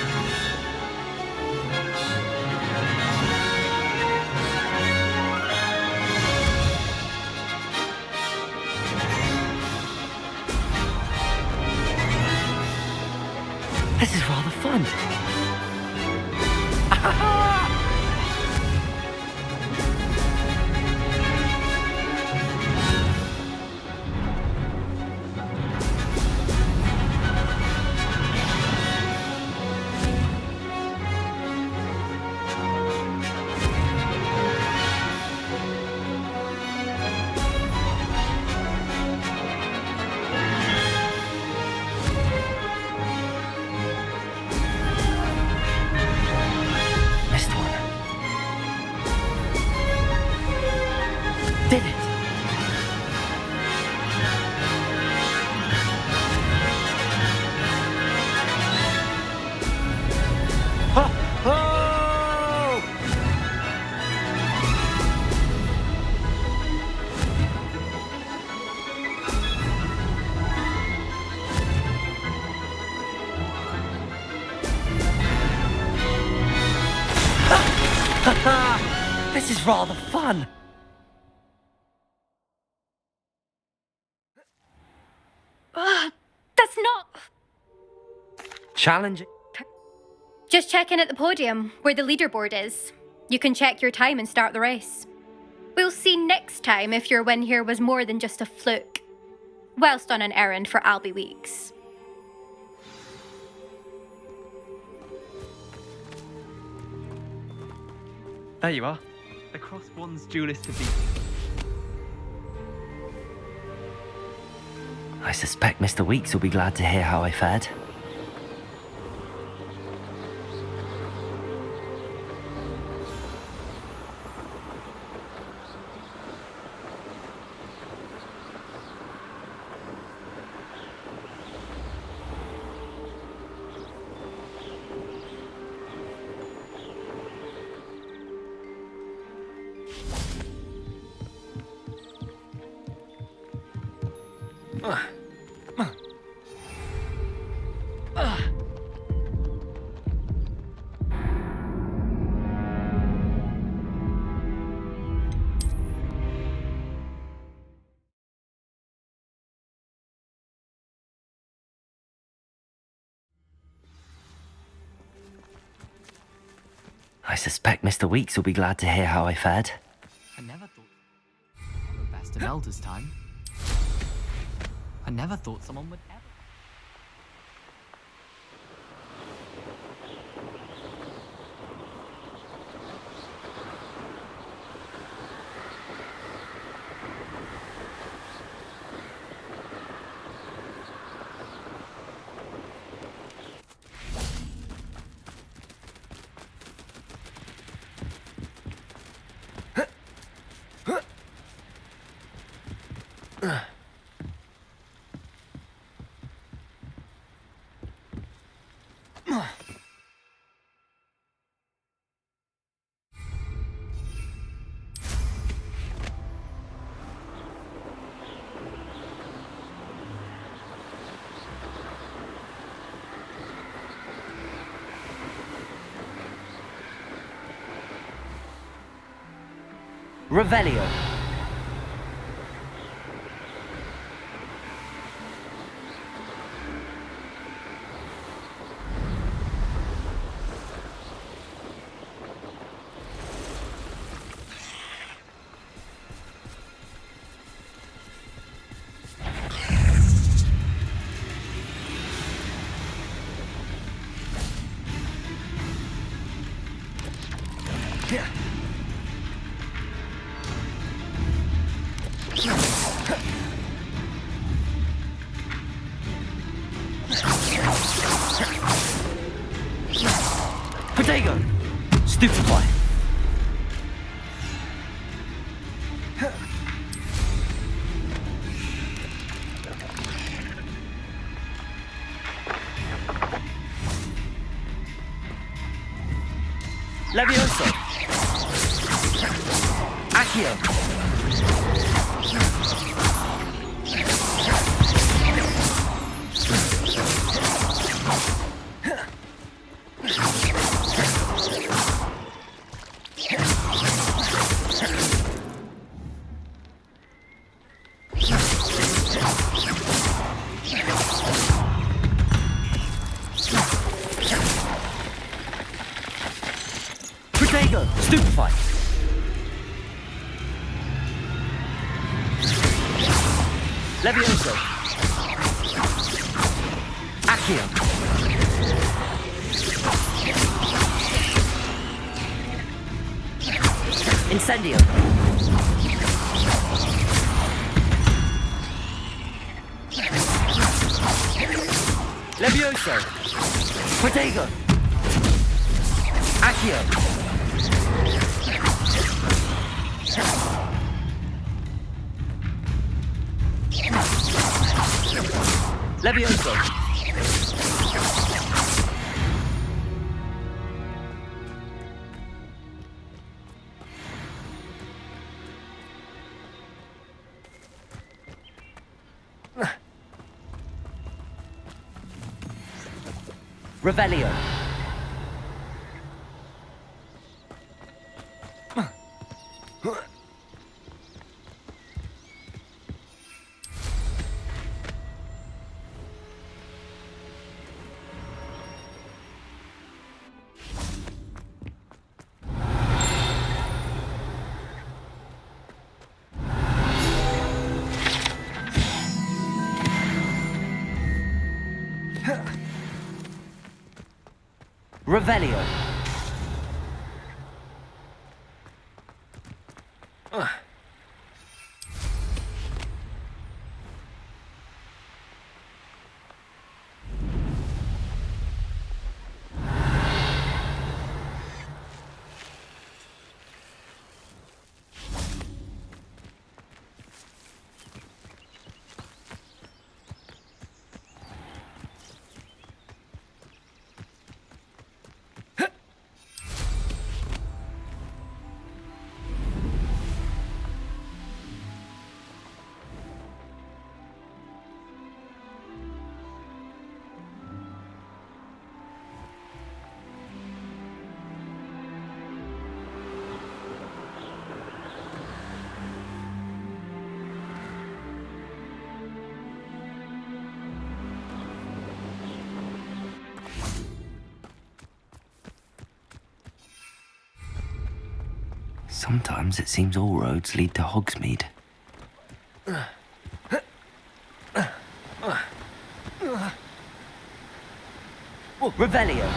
This is rather fun. Missed one. Did it! Ha! Ho! This is rather fun. That's not... Challenging. Just check in at the podium, where the leaderboard is. You can check your time and start the race. We'll see next time if your win here was more than just a fluke. Whilst on an errand for Albie Weeks. There you are. The Crossbonds duelist to beat. I suspect Mr. Weeks will be glad to hear how I fared. I suspect Mr. Weeks will be glad to hear how I fared. I never thought the best of Elder's time. I never thought someone would ever. Revelio. Protego! Stupefy! Levioso! Accio! Protego! Stupefy! Levioso! Accio! Incendio! Levioso! Protego! Accio! Levioso! Revelio! Revelio! Sometimes it seems all roads lead to Hogsmeade. Revelio!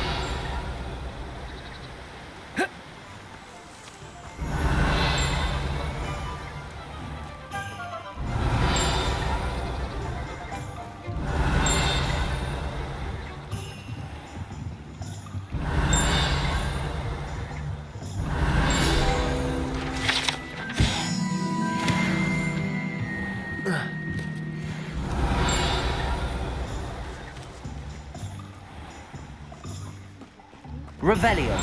Revelio!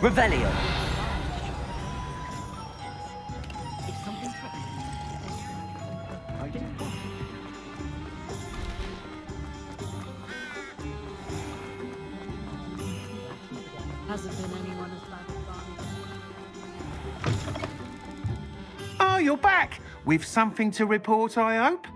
Revelio. Hasn't been anyone as bad as Barney. Oh, you're back! With something to report, I hope?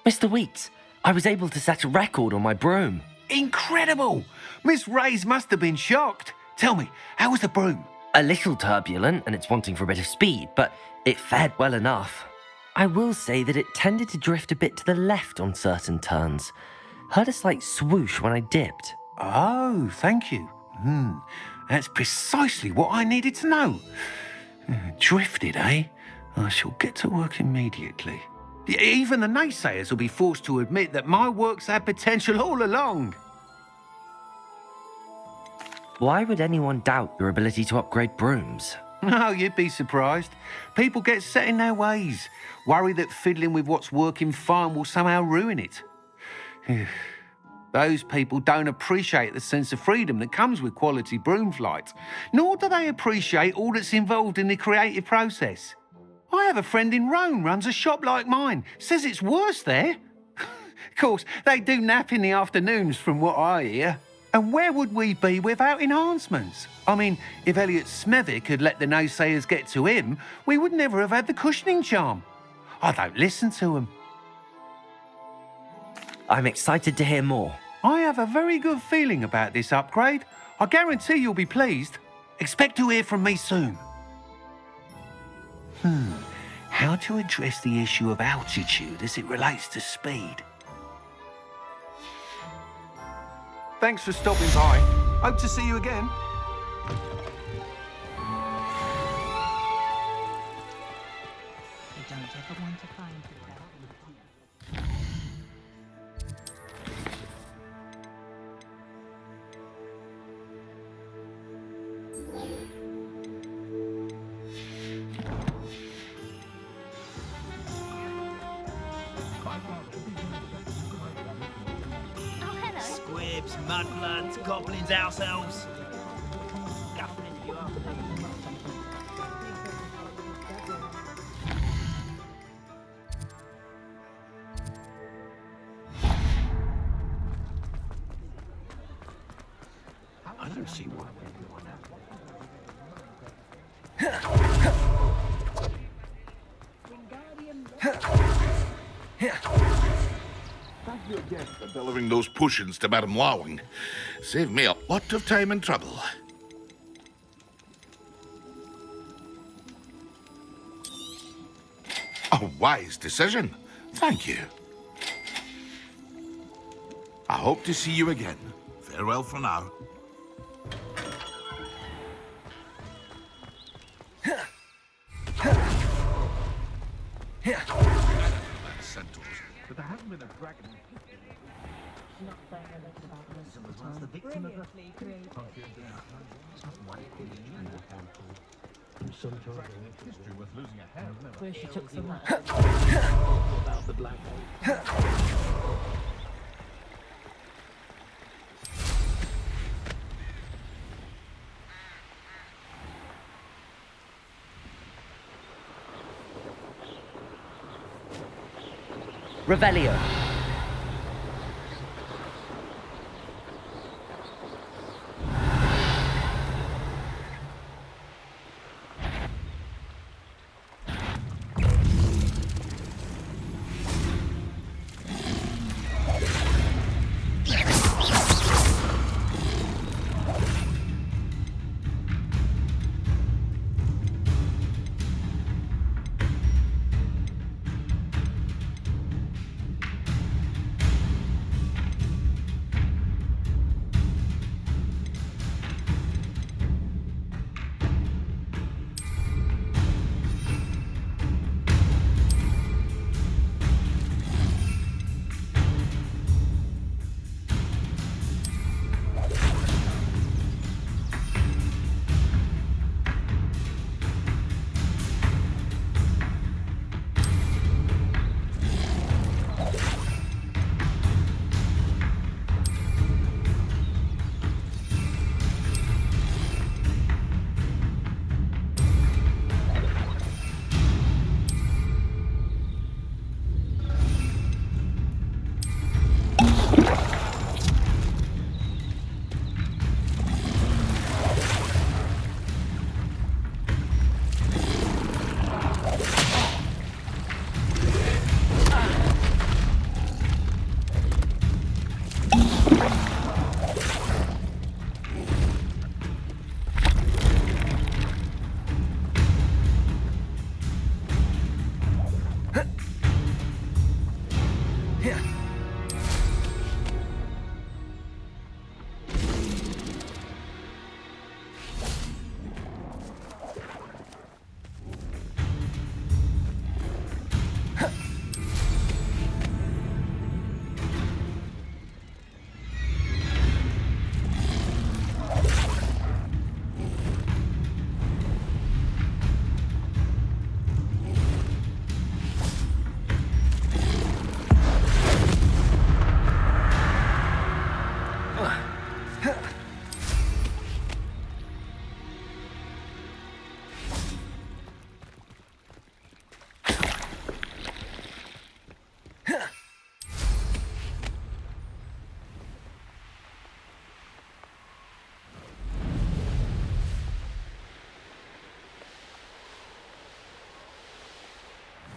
Mr. Weeks, I was able to set a record on my broom. Incredible! Miss Ray's must have been shocked. Tell me, how was the broom? A little turbulent and it's wanting for a bit of speed, but it fared well enough. I will say that it tended to drift a bit to the left on certain turns. Heard a slight swoosh when I dipped. Oh, thank you. That's precisely what I needed to know. Drifted, eh? I shall get to work immediately. Even the naysayers will be forced to admit that my work's had potential all along. Why would anyone doubt your ability to upgrade brooms? No, you'd be surprised. People get set in their ways, worry that fiddling with what's working fine will somehow ruin it. Those people don't appreciate the sense of freedom that comes with quality broom flight, nor do they appreciate all that's involved in the creative process. I have a friend in Rome runs a shop like mine, says it's worse there. Of course, they do nap in the afternoons from what I hear. And where would we be without enhancements? I mean, if Elliot Smethwick had let the naysayers get to him, we would never have had the cushioning charm. I don't listen to them. I'm excited to hear more. I have a very good feeling about this upgrade. I guarantee you'll be pleased. Expect to hear from me soon. How to address the issue of altitude as it relates to speed? Thanks for stopping by. Hope to see you again. You don't ever want to find yourself. Squibs, mudbloods, goblins, house elves. I don't see why. Thank you again for delivering those potions to Madame Lawing. Saved me a lot of time and trouble. A wise decision. Thank you. I hope to see you again. Farewell for now. But there hasn't been a dragon. Was the victim of a... History worth losing a hair, isn't it? Where she took some about the black hole. Revelio.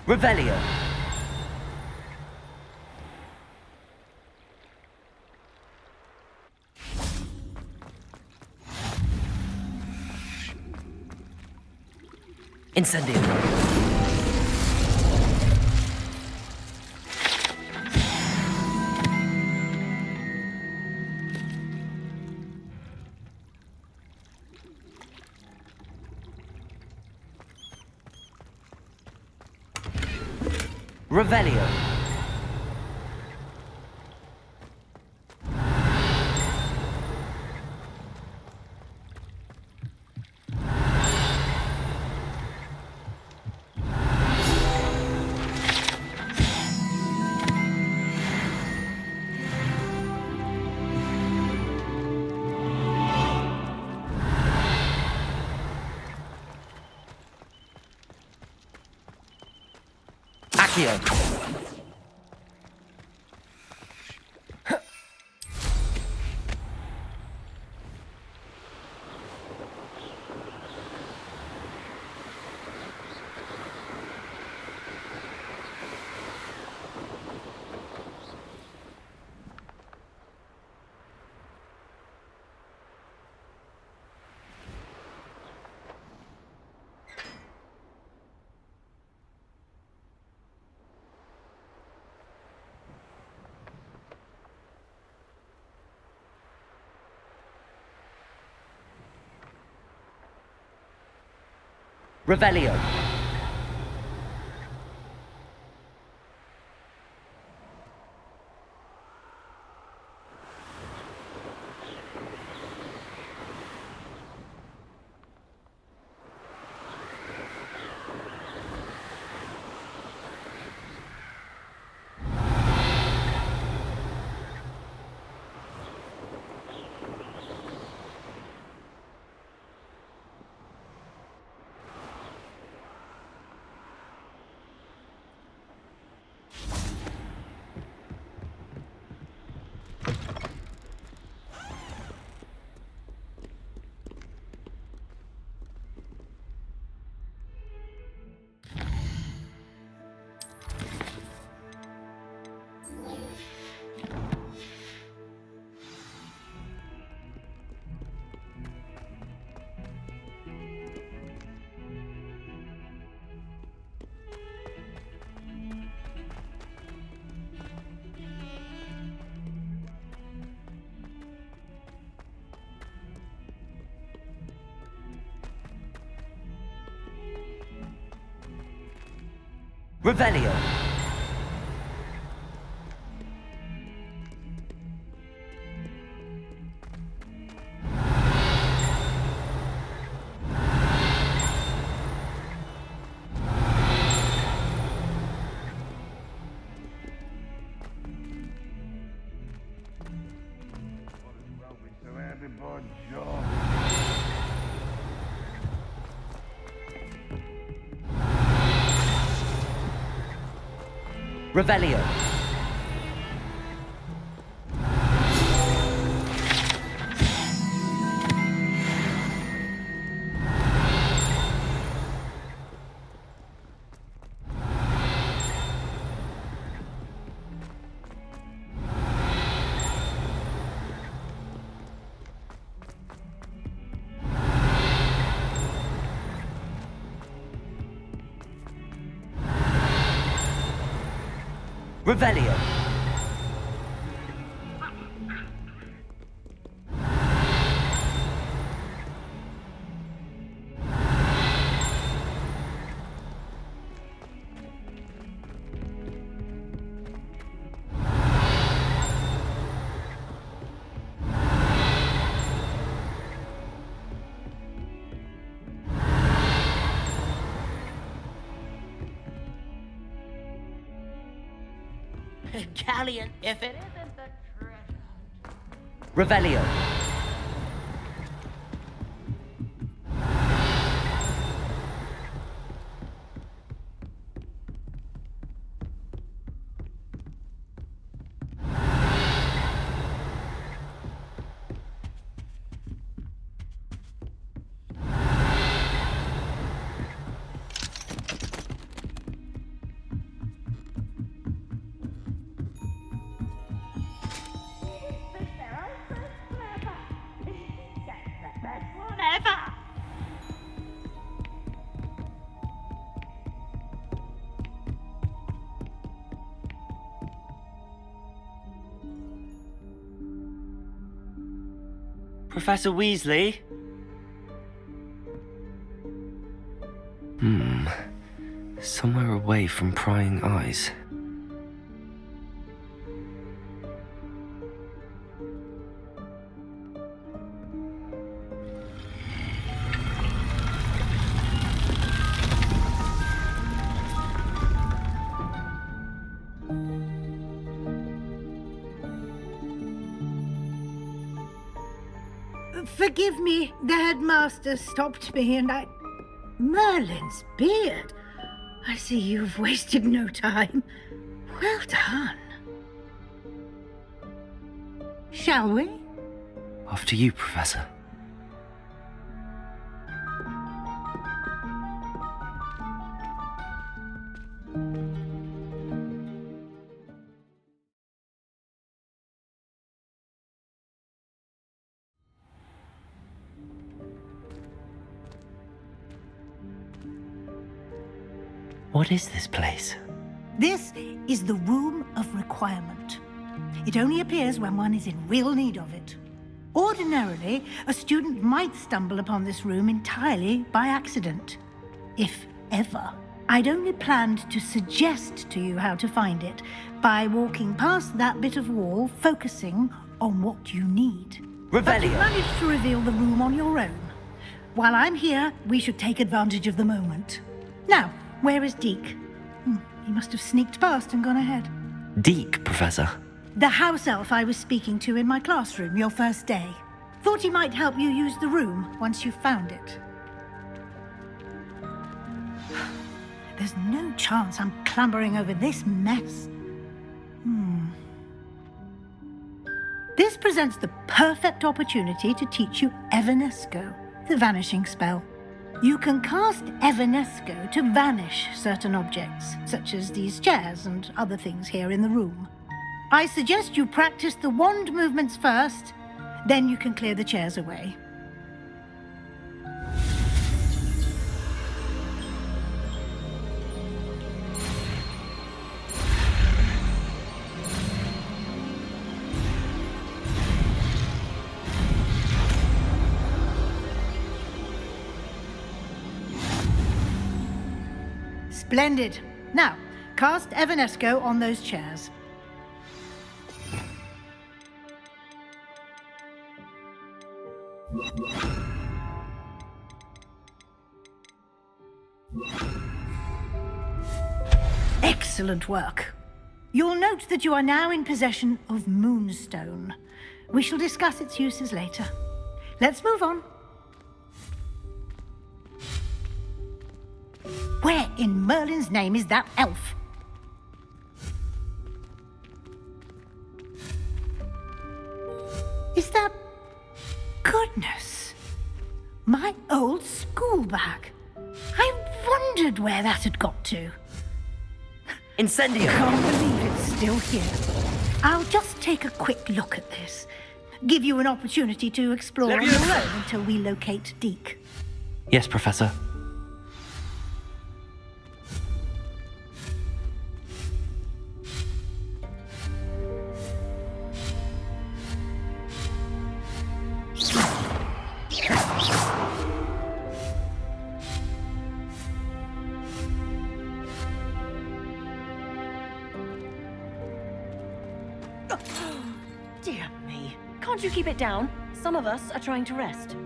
Revelio. Incendio. Revelio. Accio. Revelio. Revelio. Revelio. Revelio. Galleon, if it isn't the treasure. Revelio. Professor Weasley? Somewhere away from prying eyes. Forgive me, the headmaster stopped me and I... Merlin's beard. I see you've wasted no time. Well done. Shall we? After you, Professor. What is this place? This is the Room of Requirement. It only appears when one is in real need of it. Ordinarily, a student might stumble upon this room entirely by accident. If ever. I'd only planned to suggest to you how to find it by walking past that bit of wall, focusing on what you need. Revelio. But you managed to reveal the room on your own. While I'm here, we should take advantage of the moment. Now, where is Deke? He must have sneaked past and gone ahead. Deke, Professor. The house elf I was speaking to in my classroom your first day. Thought he might help you use the room once you found it. There's no chance I'm clambering over this mess. This presents the perfect opportunity to teach you Evanesco, the vanishing spell. You can cast Evanesco to vanish certain objects, such as these chairs and other things here in the room. I suggest you practice the wand movements first, then you can clear the chairs away. Splendid. Now, cast Evanesco on those chairs. Excellent work. You'll note that you are now in possession of Moonstone. We shall discuss its uses later. Let's move on. Where in Merlin's name is that elf? Is that... Goodness! My old school bag. I wondered where that had got to. Incendio! Can't believe it's still here. I'll just take a quick look at this. Give you an opportunity to explore on your own until we locate Deke. Yes, Professor. Dear me. Can't you keep it down? Some of us are trying to rest.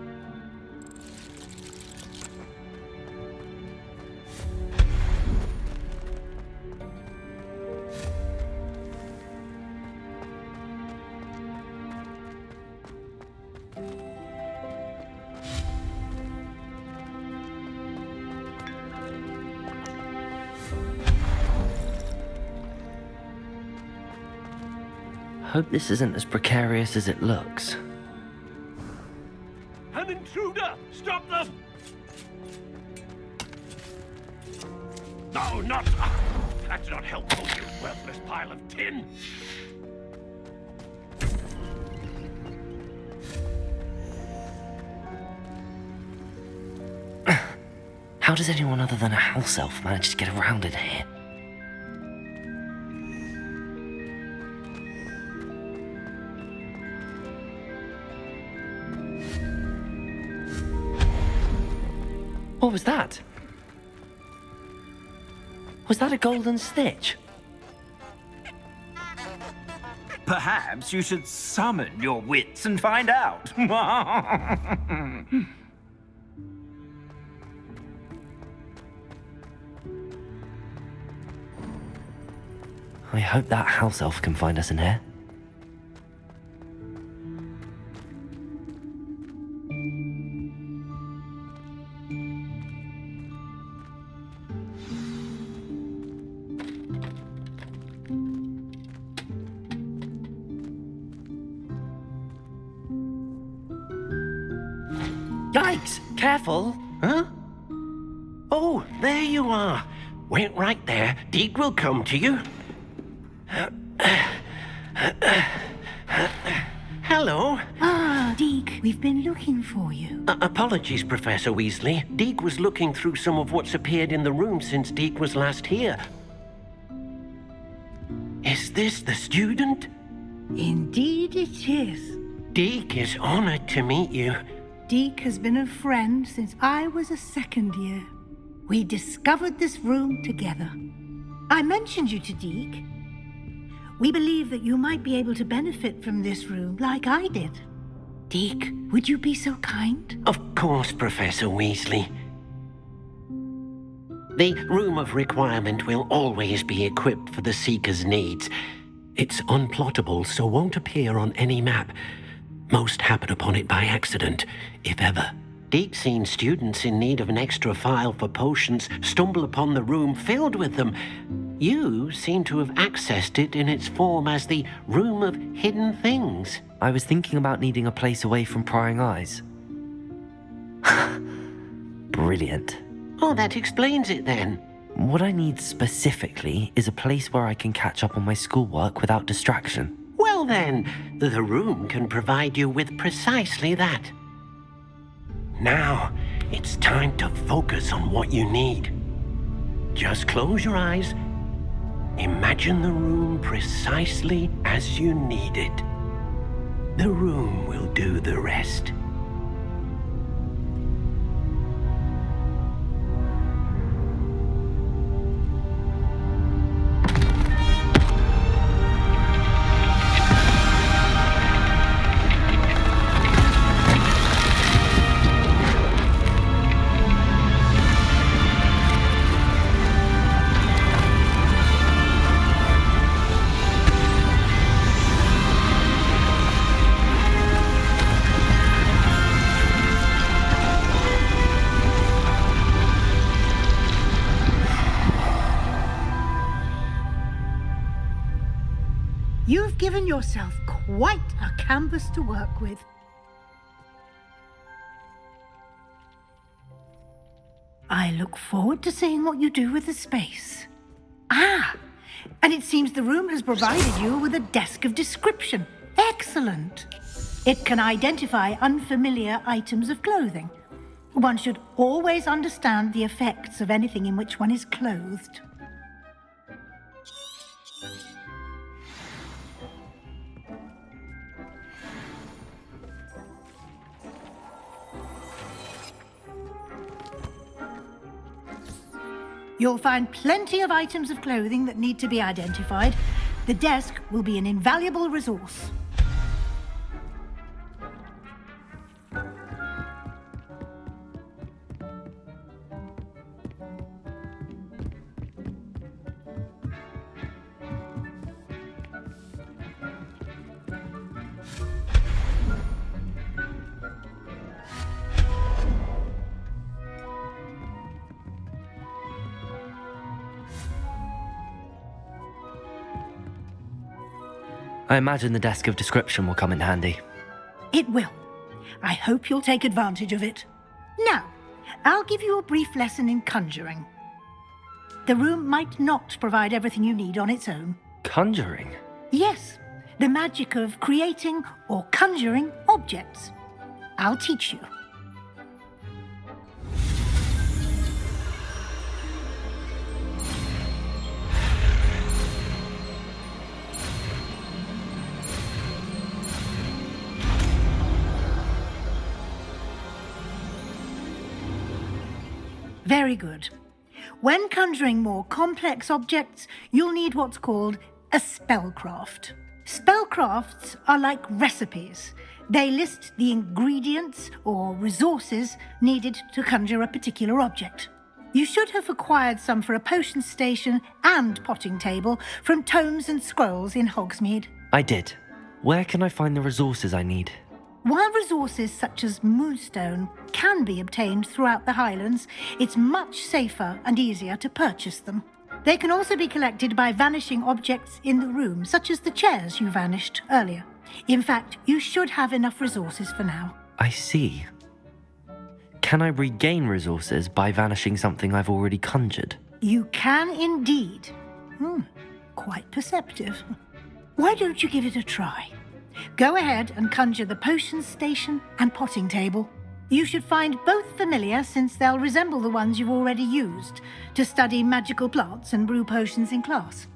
Hope this isn't as precarious as it looks. An intruder! Stop them! No, not... That's not helpful, you worthless pile of tin! How does anyone other than a house elf manage to get around in here? What was that? Was that a golden stitch? Perhaps you should summon your wits and find out. I hope that house elf can find us in here. Yikes! Careful! Huh? Oh, there you are. Wait right there. Deke will come to you. Hello. Ah, Deke, we've been looking for you. Apologies, Professor Weasley. Deke was looking through some of what's appeared in the room since Deke was last here. Is this the student? Indeed it is. Deke is honored to meet you. Deke has been a friend since I was a second year. We discovered this room together. I mentioned you to Deke. We believe that you might be able to benefit from this room like I did. Deke, would you be so kind? Of course, Professor Weasley. The Room of Requirement will always be equipped for the Seeker's needs. It's unplottable, so won't appear on any map. Most happen upon it by accident, if ever. Deke's seen students in need of an extra file for potions stumble upon the room filled with them. You seem to have accessed it in its form as the Room of Hidden Things. I was thinking about needing a place away from prying eyes. Brilliant. Oh, that explains it then. What I need specifically is a place where I can catch up on my schoolwork without distraction. Well then, the room can provide you with precisely that. Now, it's time to focus on what you need. Just close your eyes. Imagine the room precisely as you need it. The room will do the rest. You've given yourself quite a canvas to work with. I look forward to seeing what you do with the space. Ah, and it seems the room has provided you with a desk of description. Excellent. It can identify unfamiliar items of clothing. One should always understand the effects of anything in which one is clothed. You'll find plenty of items of clothing that need to be identified. The desk will be an invaluable resource. I imagine the desk of description will come in handy. It will. I hope you'll take advantage of it. Now, I'll give you a brief lesson in conjuring. The room might not provide everything you need on its own. Conjuring? Yes, the magic of creating or conjuring objects. I'll teach you. Very good. When conjuring more complex objects, you'll need what's called a spellcraft. Spellcrafts are like recipes. They list the ingredients or resources needed to conjure a particular object. You should have acquired some for a potion station and potting table from tomes and scrolls in Hogsmeade. I did. Where can I find the resources I need? While resources such as moonstone can be obtained throughout the Highlands, it's much safer and easier to purchase them. They can also be collected by vanishing objects in the room, such as the chairs you vanished earlier. In fact, you should have enough resources for now. I see. Can I regain resources by vanishing something I've already conjured? You can indeed. Quite perceptive. Why don't you give it a try? Go ahead and conjure the potion station and potting table. You should find both familiar, since they'll resemble the ones you've already used to study magical plants and brew potions in class.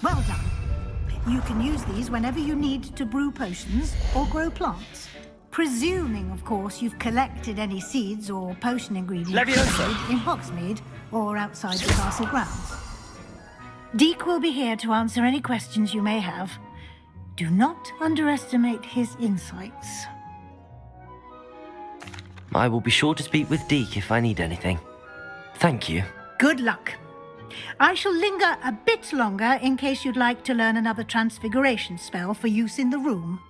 Well done. You can use these whenever you need to brew potions or grow plants. Presuming, of course, you've collected any seeds or potion ingredients Leviosa. in Hogsmeade or outside the castle grounds. Deke will be here to answer any questions you may have. Do not underestimate his insights. I will be sure to speak with Deke if I need anything. Thank you. Good luck. I shall linger a bit longer in case you'd like to learn another transfiguration spell for use in the room.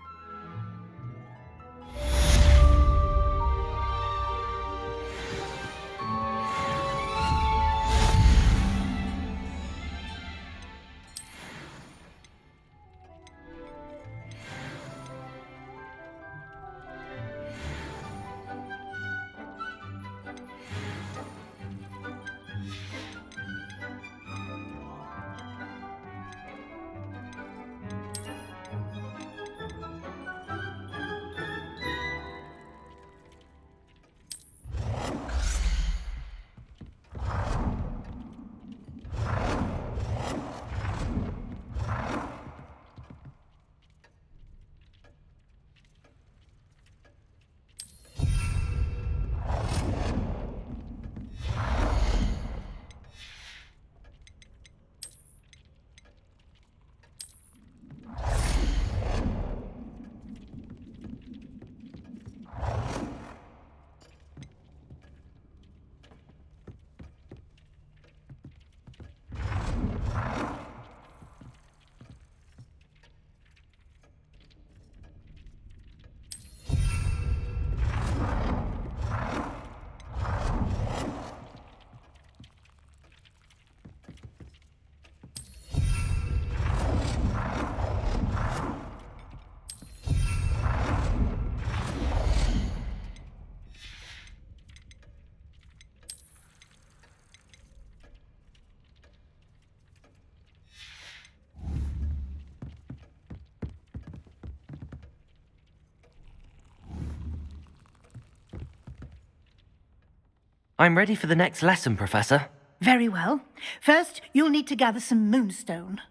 I'm ready for the next lesson, Professor. Very well. First, you'll need to gather some moonstone.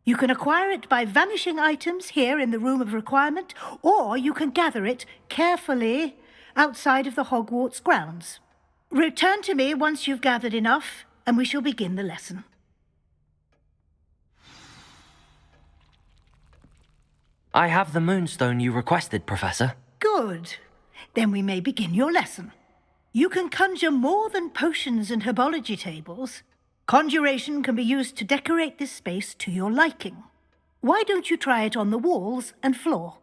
You can acquire it by vanishing items here in the Room of Requirement, or you can gather it carefully outside of the Hogwarts grounds. Return to me once you've gathered enough, and we shall begin the lesson. I have the moonstone you requested, Professor. Good. Then we may begin your lesson. You can conjure more than potions and herbology tables. Conjuration can be used to decorate this space to your liking. Why don't you try it on the walls and floor?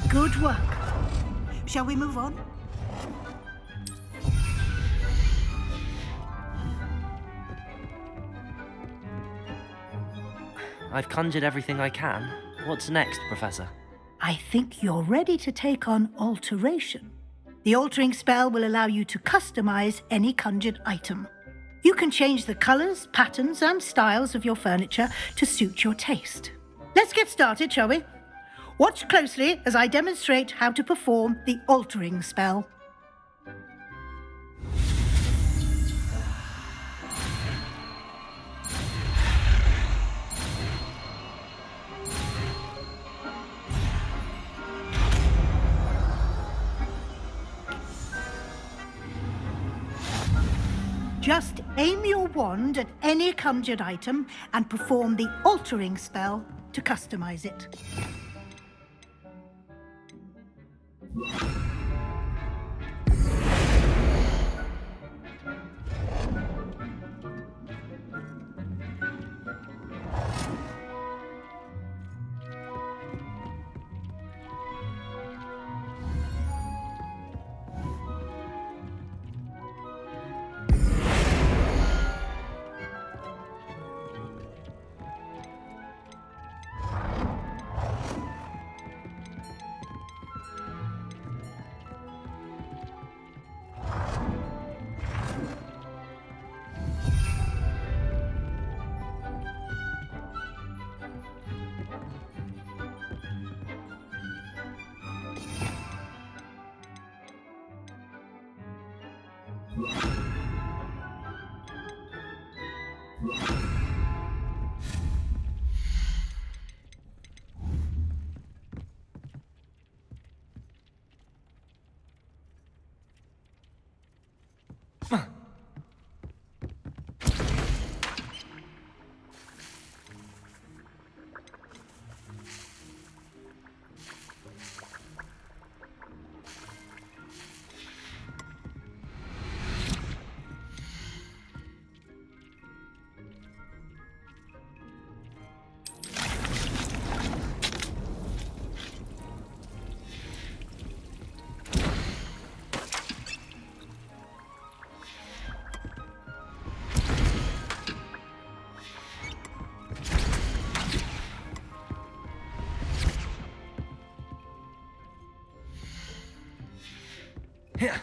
Good work. Shall we move on? I've conjured everything I can. What's next, Professor? I think you're ready to take on alteration. The altering spell will allow you to customize any conjured item. You can change the colors, patterns, and styles of your furniture to suit your taste. Let's get started, shall we? Watch closely as I demonstrate how to perform the altering spell. Just aim your wand at any conjured item and perform the altering spell to customize it. Yeah.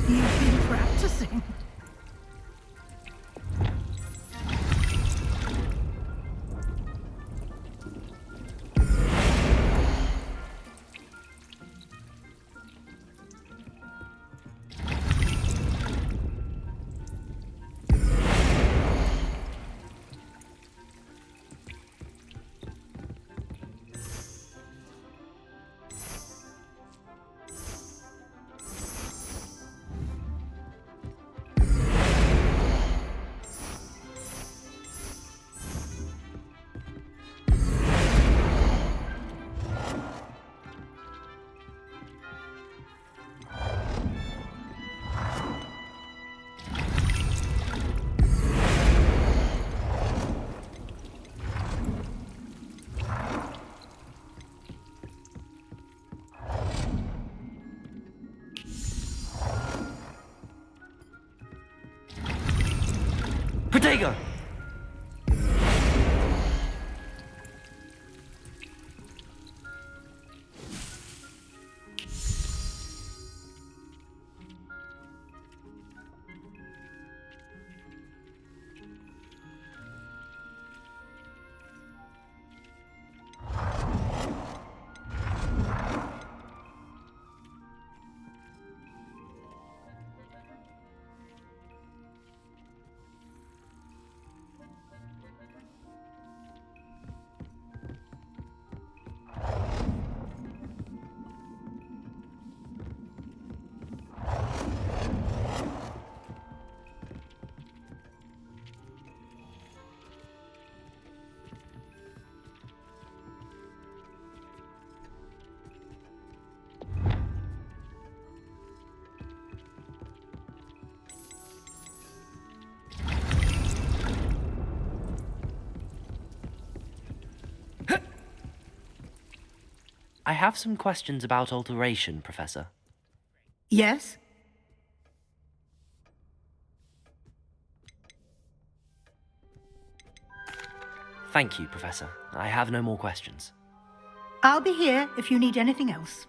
You've been practicing. Protego! I have some questions about alteration, Professor. Yes? Thank you, Professor. I have no more questions. I'll be here if you need anything else.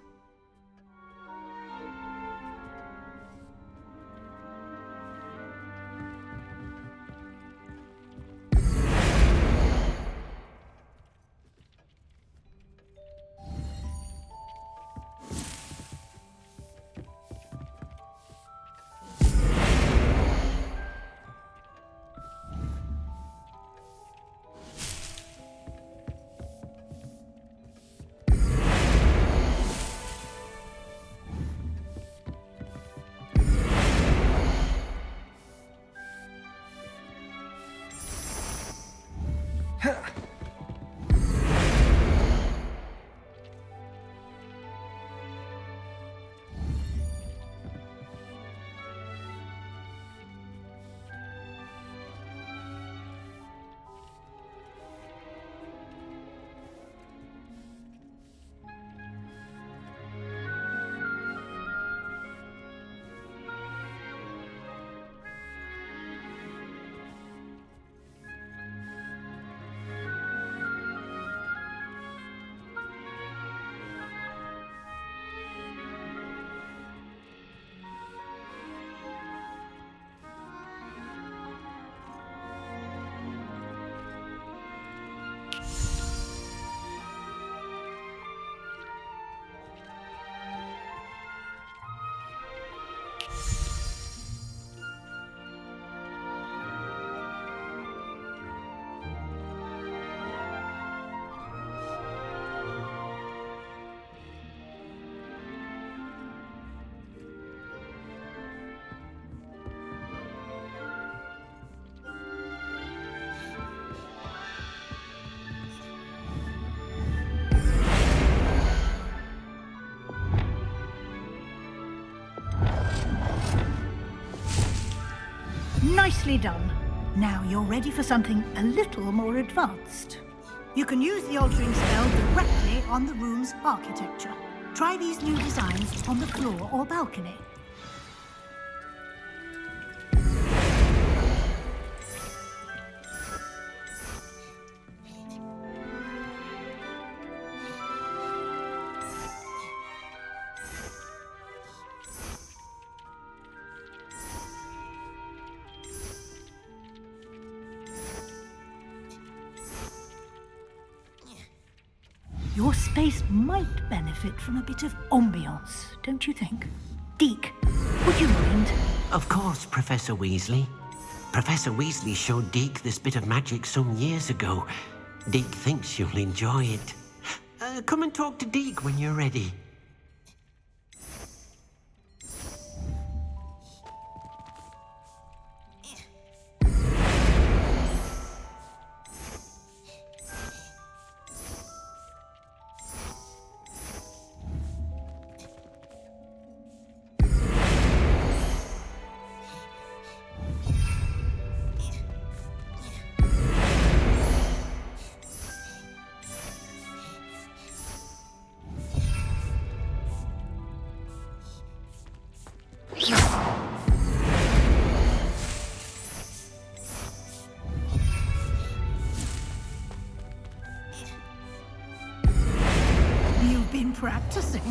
Nicely done. Now you're ready for something a little more advanced. You can use the altering spell directly on the room's architecture. Try these new designs on the floor or balcony. Your space might benefit from a bit of ambiance, don't you think? Deke, would you mind? Of course, Professor Weasley. Professor Weasley showed Deke this bit of magic some years ago. Deke thinks you'll enjoy it. Come and talk to Deke when you're ready. You've been practicing.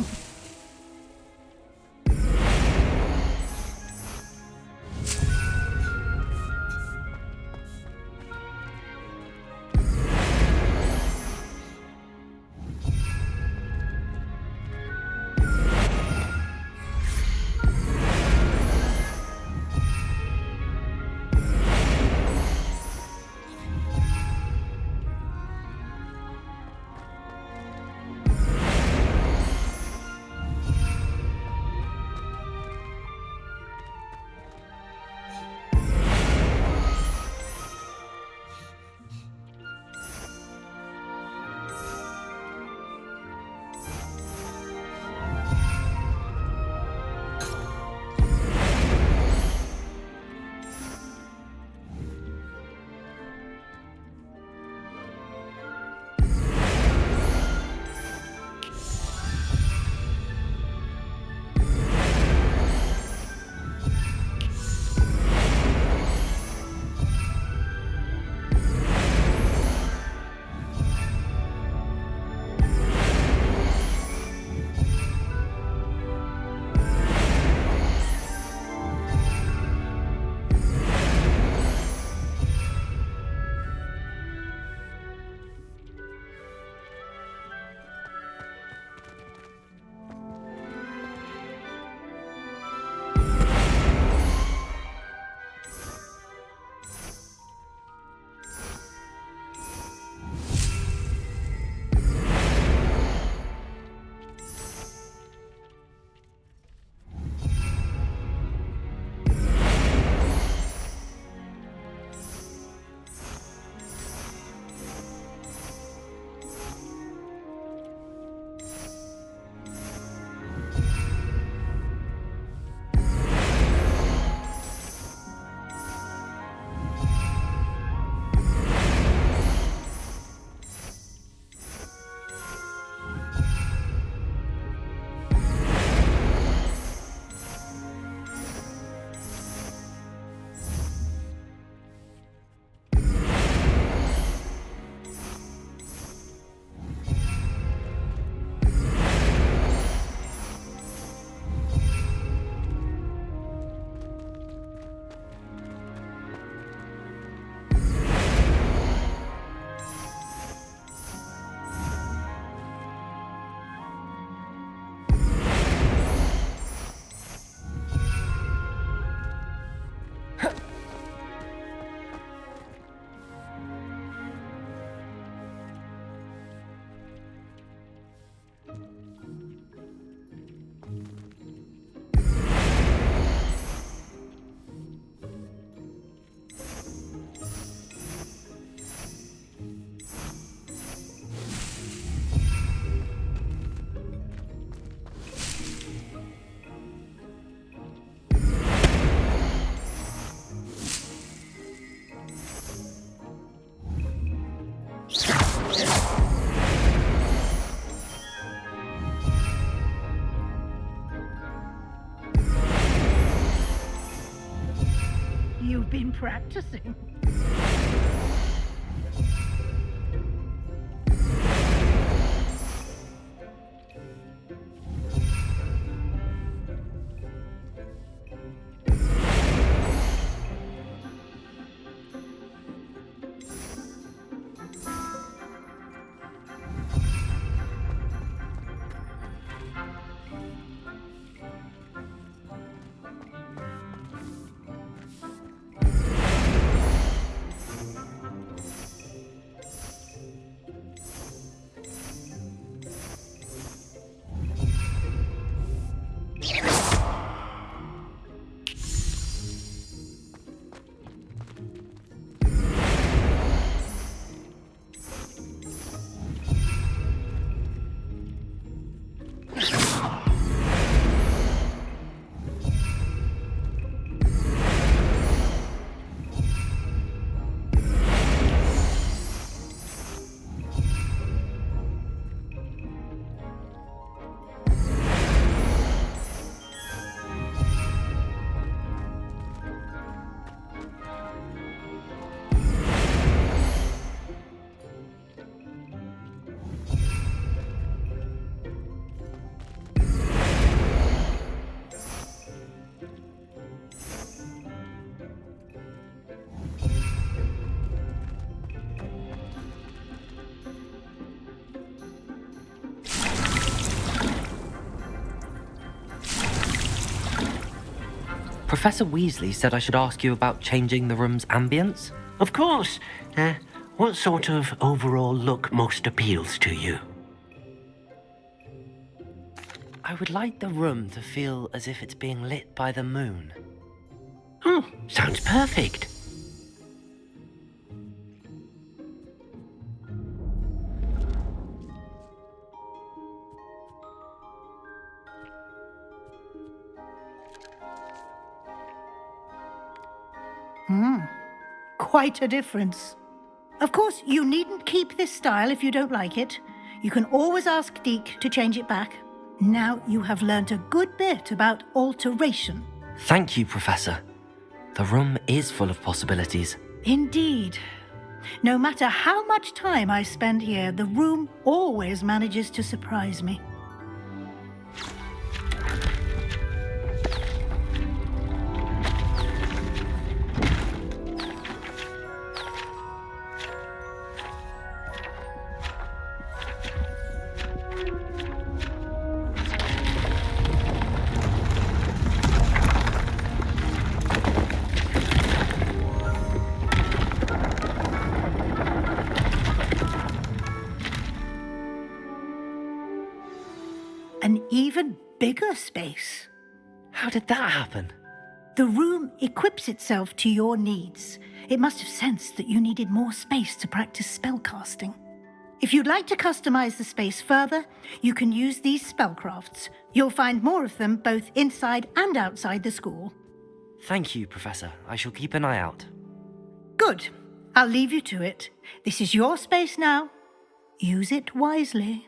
been practicing. Professor Weasley said I should ask you about changing the room's ambience. Of course. What sort of overall look most appeals to you? I would like the room to feel as if it's being lit by the moon. Oh, sounds perfect. Quite a difference. Of course, you needn't keep this style if you don't like it. You can always ask Deke to change it back. Now you have learnt a good bit about alteration. Thank you, Professor. The room is full of possibilities. Indeed. No matter how much time I spend here, the room always manages to surprise me. An even bigger space. How did that happen? The room equips itself to your needs. It must have sensed that you needed more space to practice spellcasting. If you'd like to customize the space further, you can use these spellcrafts. You'll find more of them both inside and outside the school. Thank you, Professor. I shall keep an eye out. Good. I'll leave you to it. This is your space now. Use it wisely.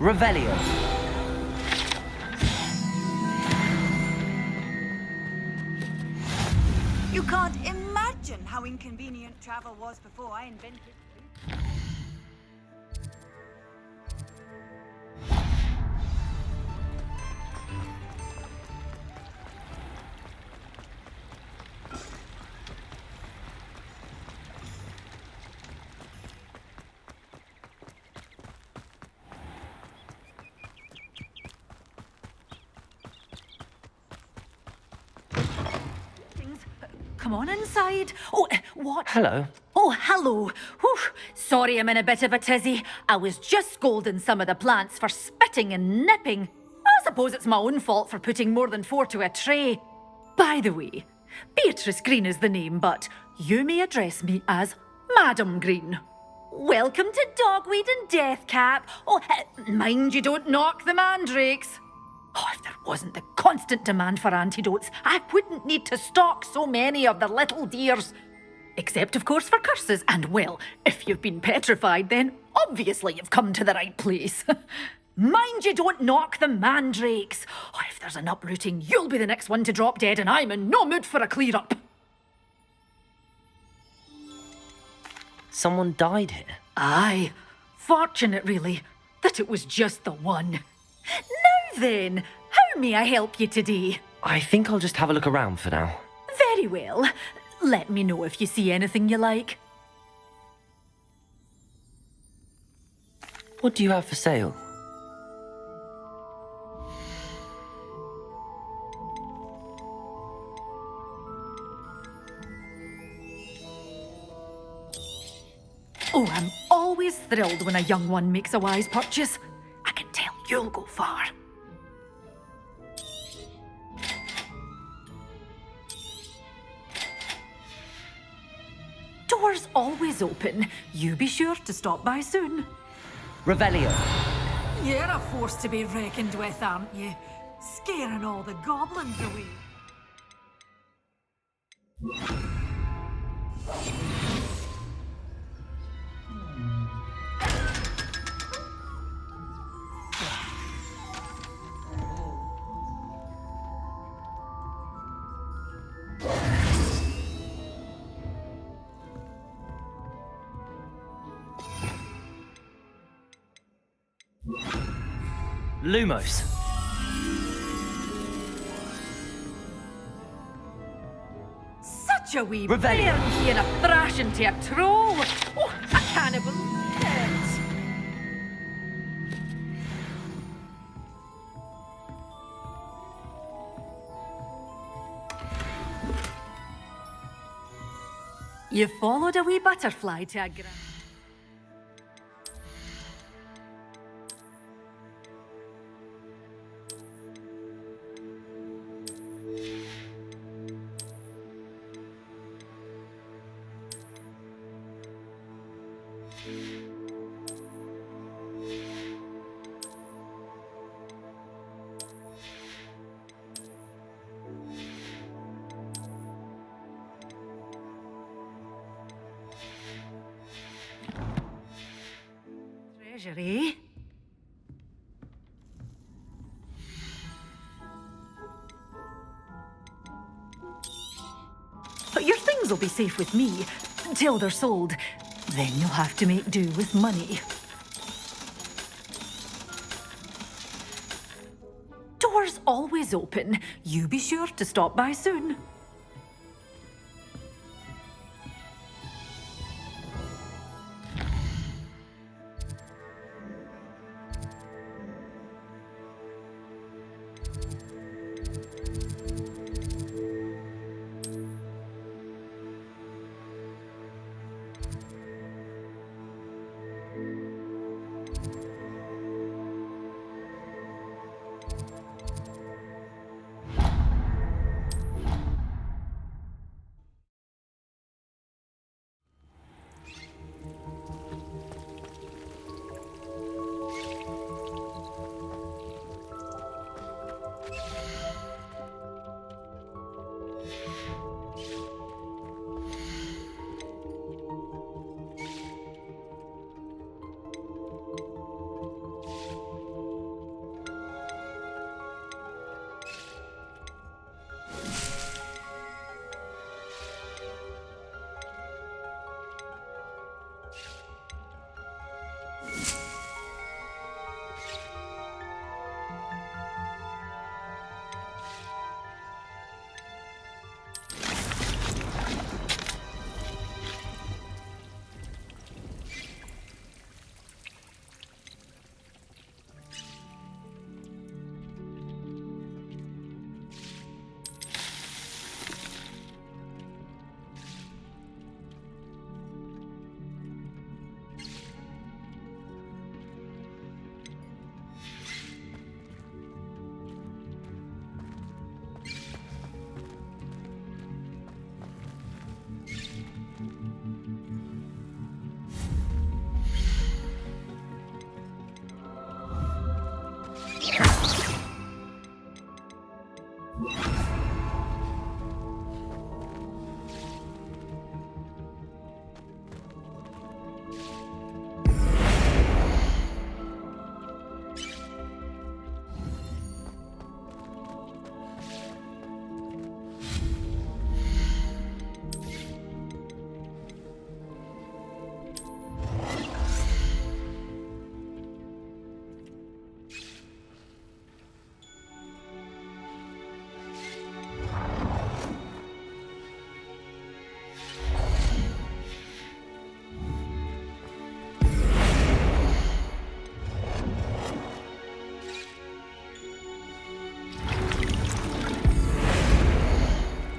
Revelio. You can't imagine how inconvenient travel was before I invented it. Come on inside. Oh, what? Hello. Oh, hello. Whew. Sorry I'm in a bit of a tizzy. I was just scolding some of the plants for spitting and nipping. I suppose it's my own fault for putting more than 4 to a tray. By the way, Beatrice Green is the name, but you may address me as Madam Green. Welcome to Dogweed and Deathcap. Oh, mind you don't knock the mandrakes. Oh, if there wasn't the constant demand for antidotes, I wouldn't need to stock so many of the little dears. Except, of course, for curses. And, well, if you've been petrified, then obviously you've come to the right place. Mind you don't knock the mandrakes. Oh, if there's an uprooting, you'll be the next one to drop dead, and I'm in no mood for a clear-up. Someone died here? Aye. Fortunate, really, that it was just the one. Now then, how may I help you today? I think I'll just have a look around for now. Very well. Let me know if you see anything you like. What do you have for sale? Oh, I'm always thrilled when a young one makes a wise purchase. I can tell you'll go far. Doors always open. You be sure to stop by soon. Revelio. You're a force to be reckoned with, aren't you? Scaring all the goblins away. Lumos. Such you wee Revelio. bairn here a thrashing to a troll. Oh, I can't believe it. You followed a wee butterfly to a ground. Treasury. But your things will be safe with me till they're sold. Then you'll have to make do with money. Doors always open. You be sure to stop by soon.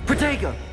Protego!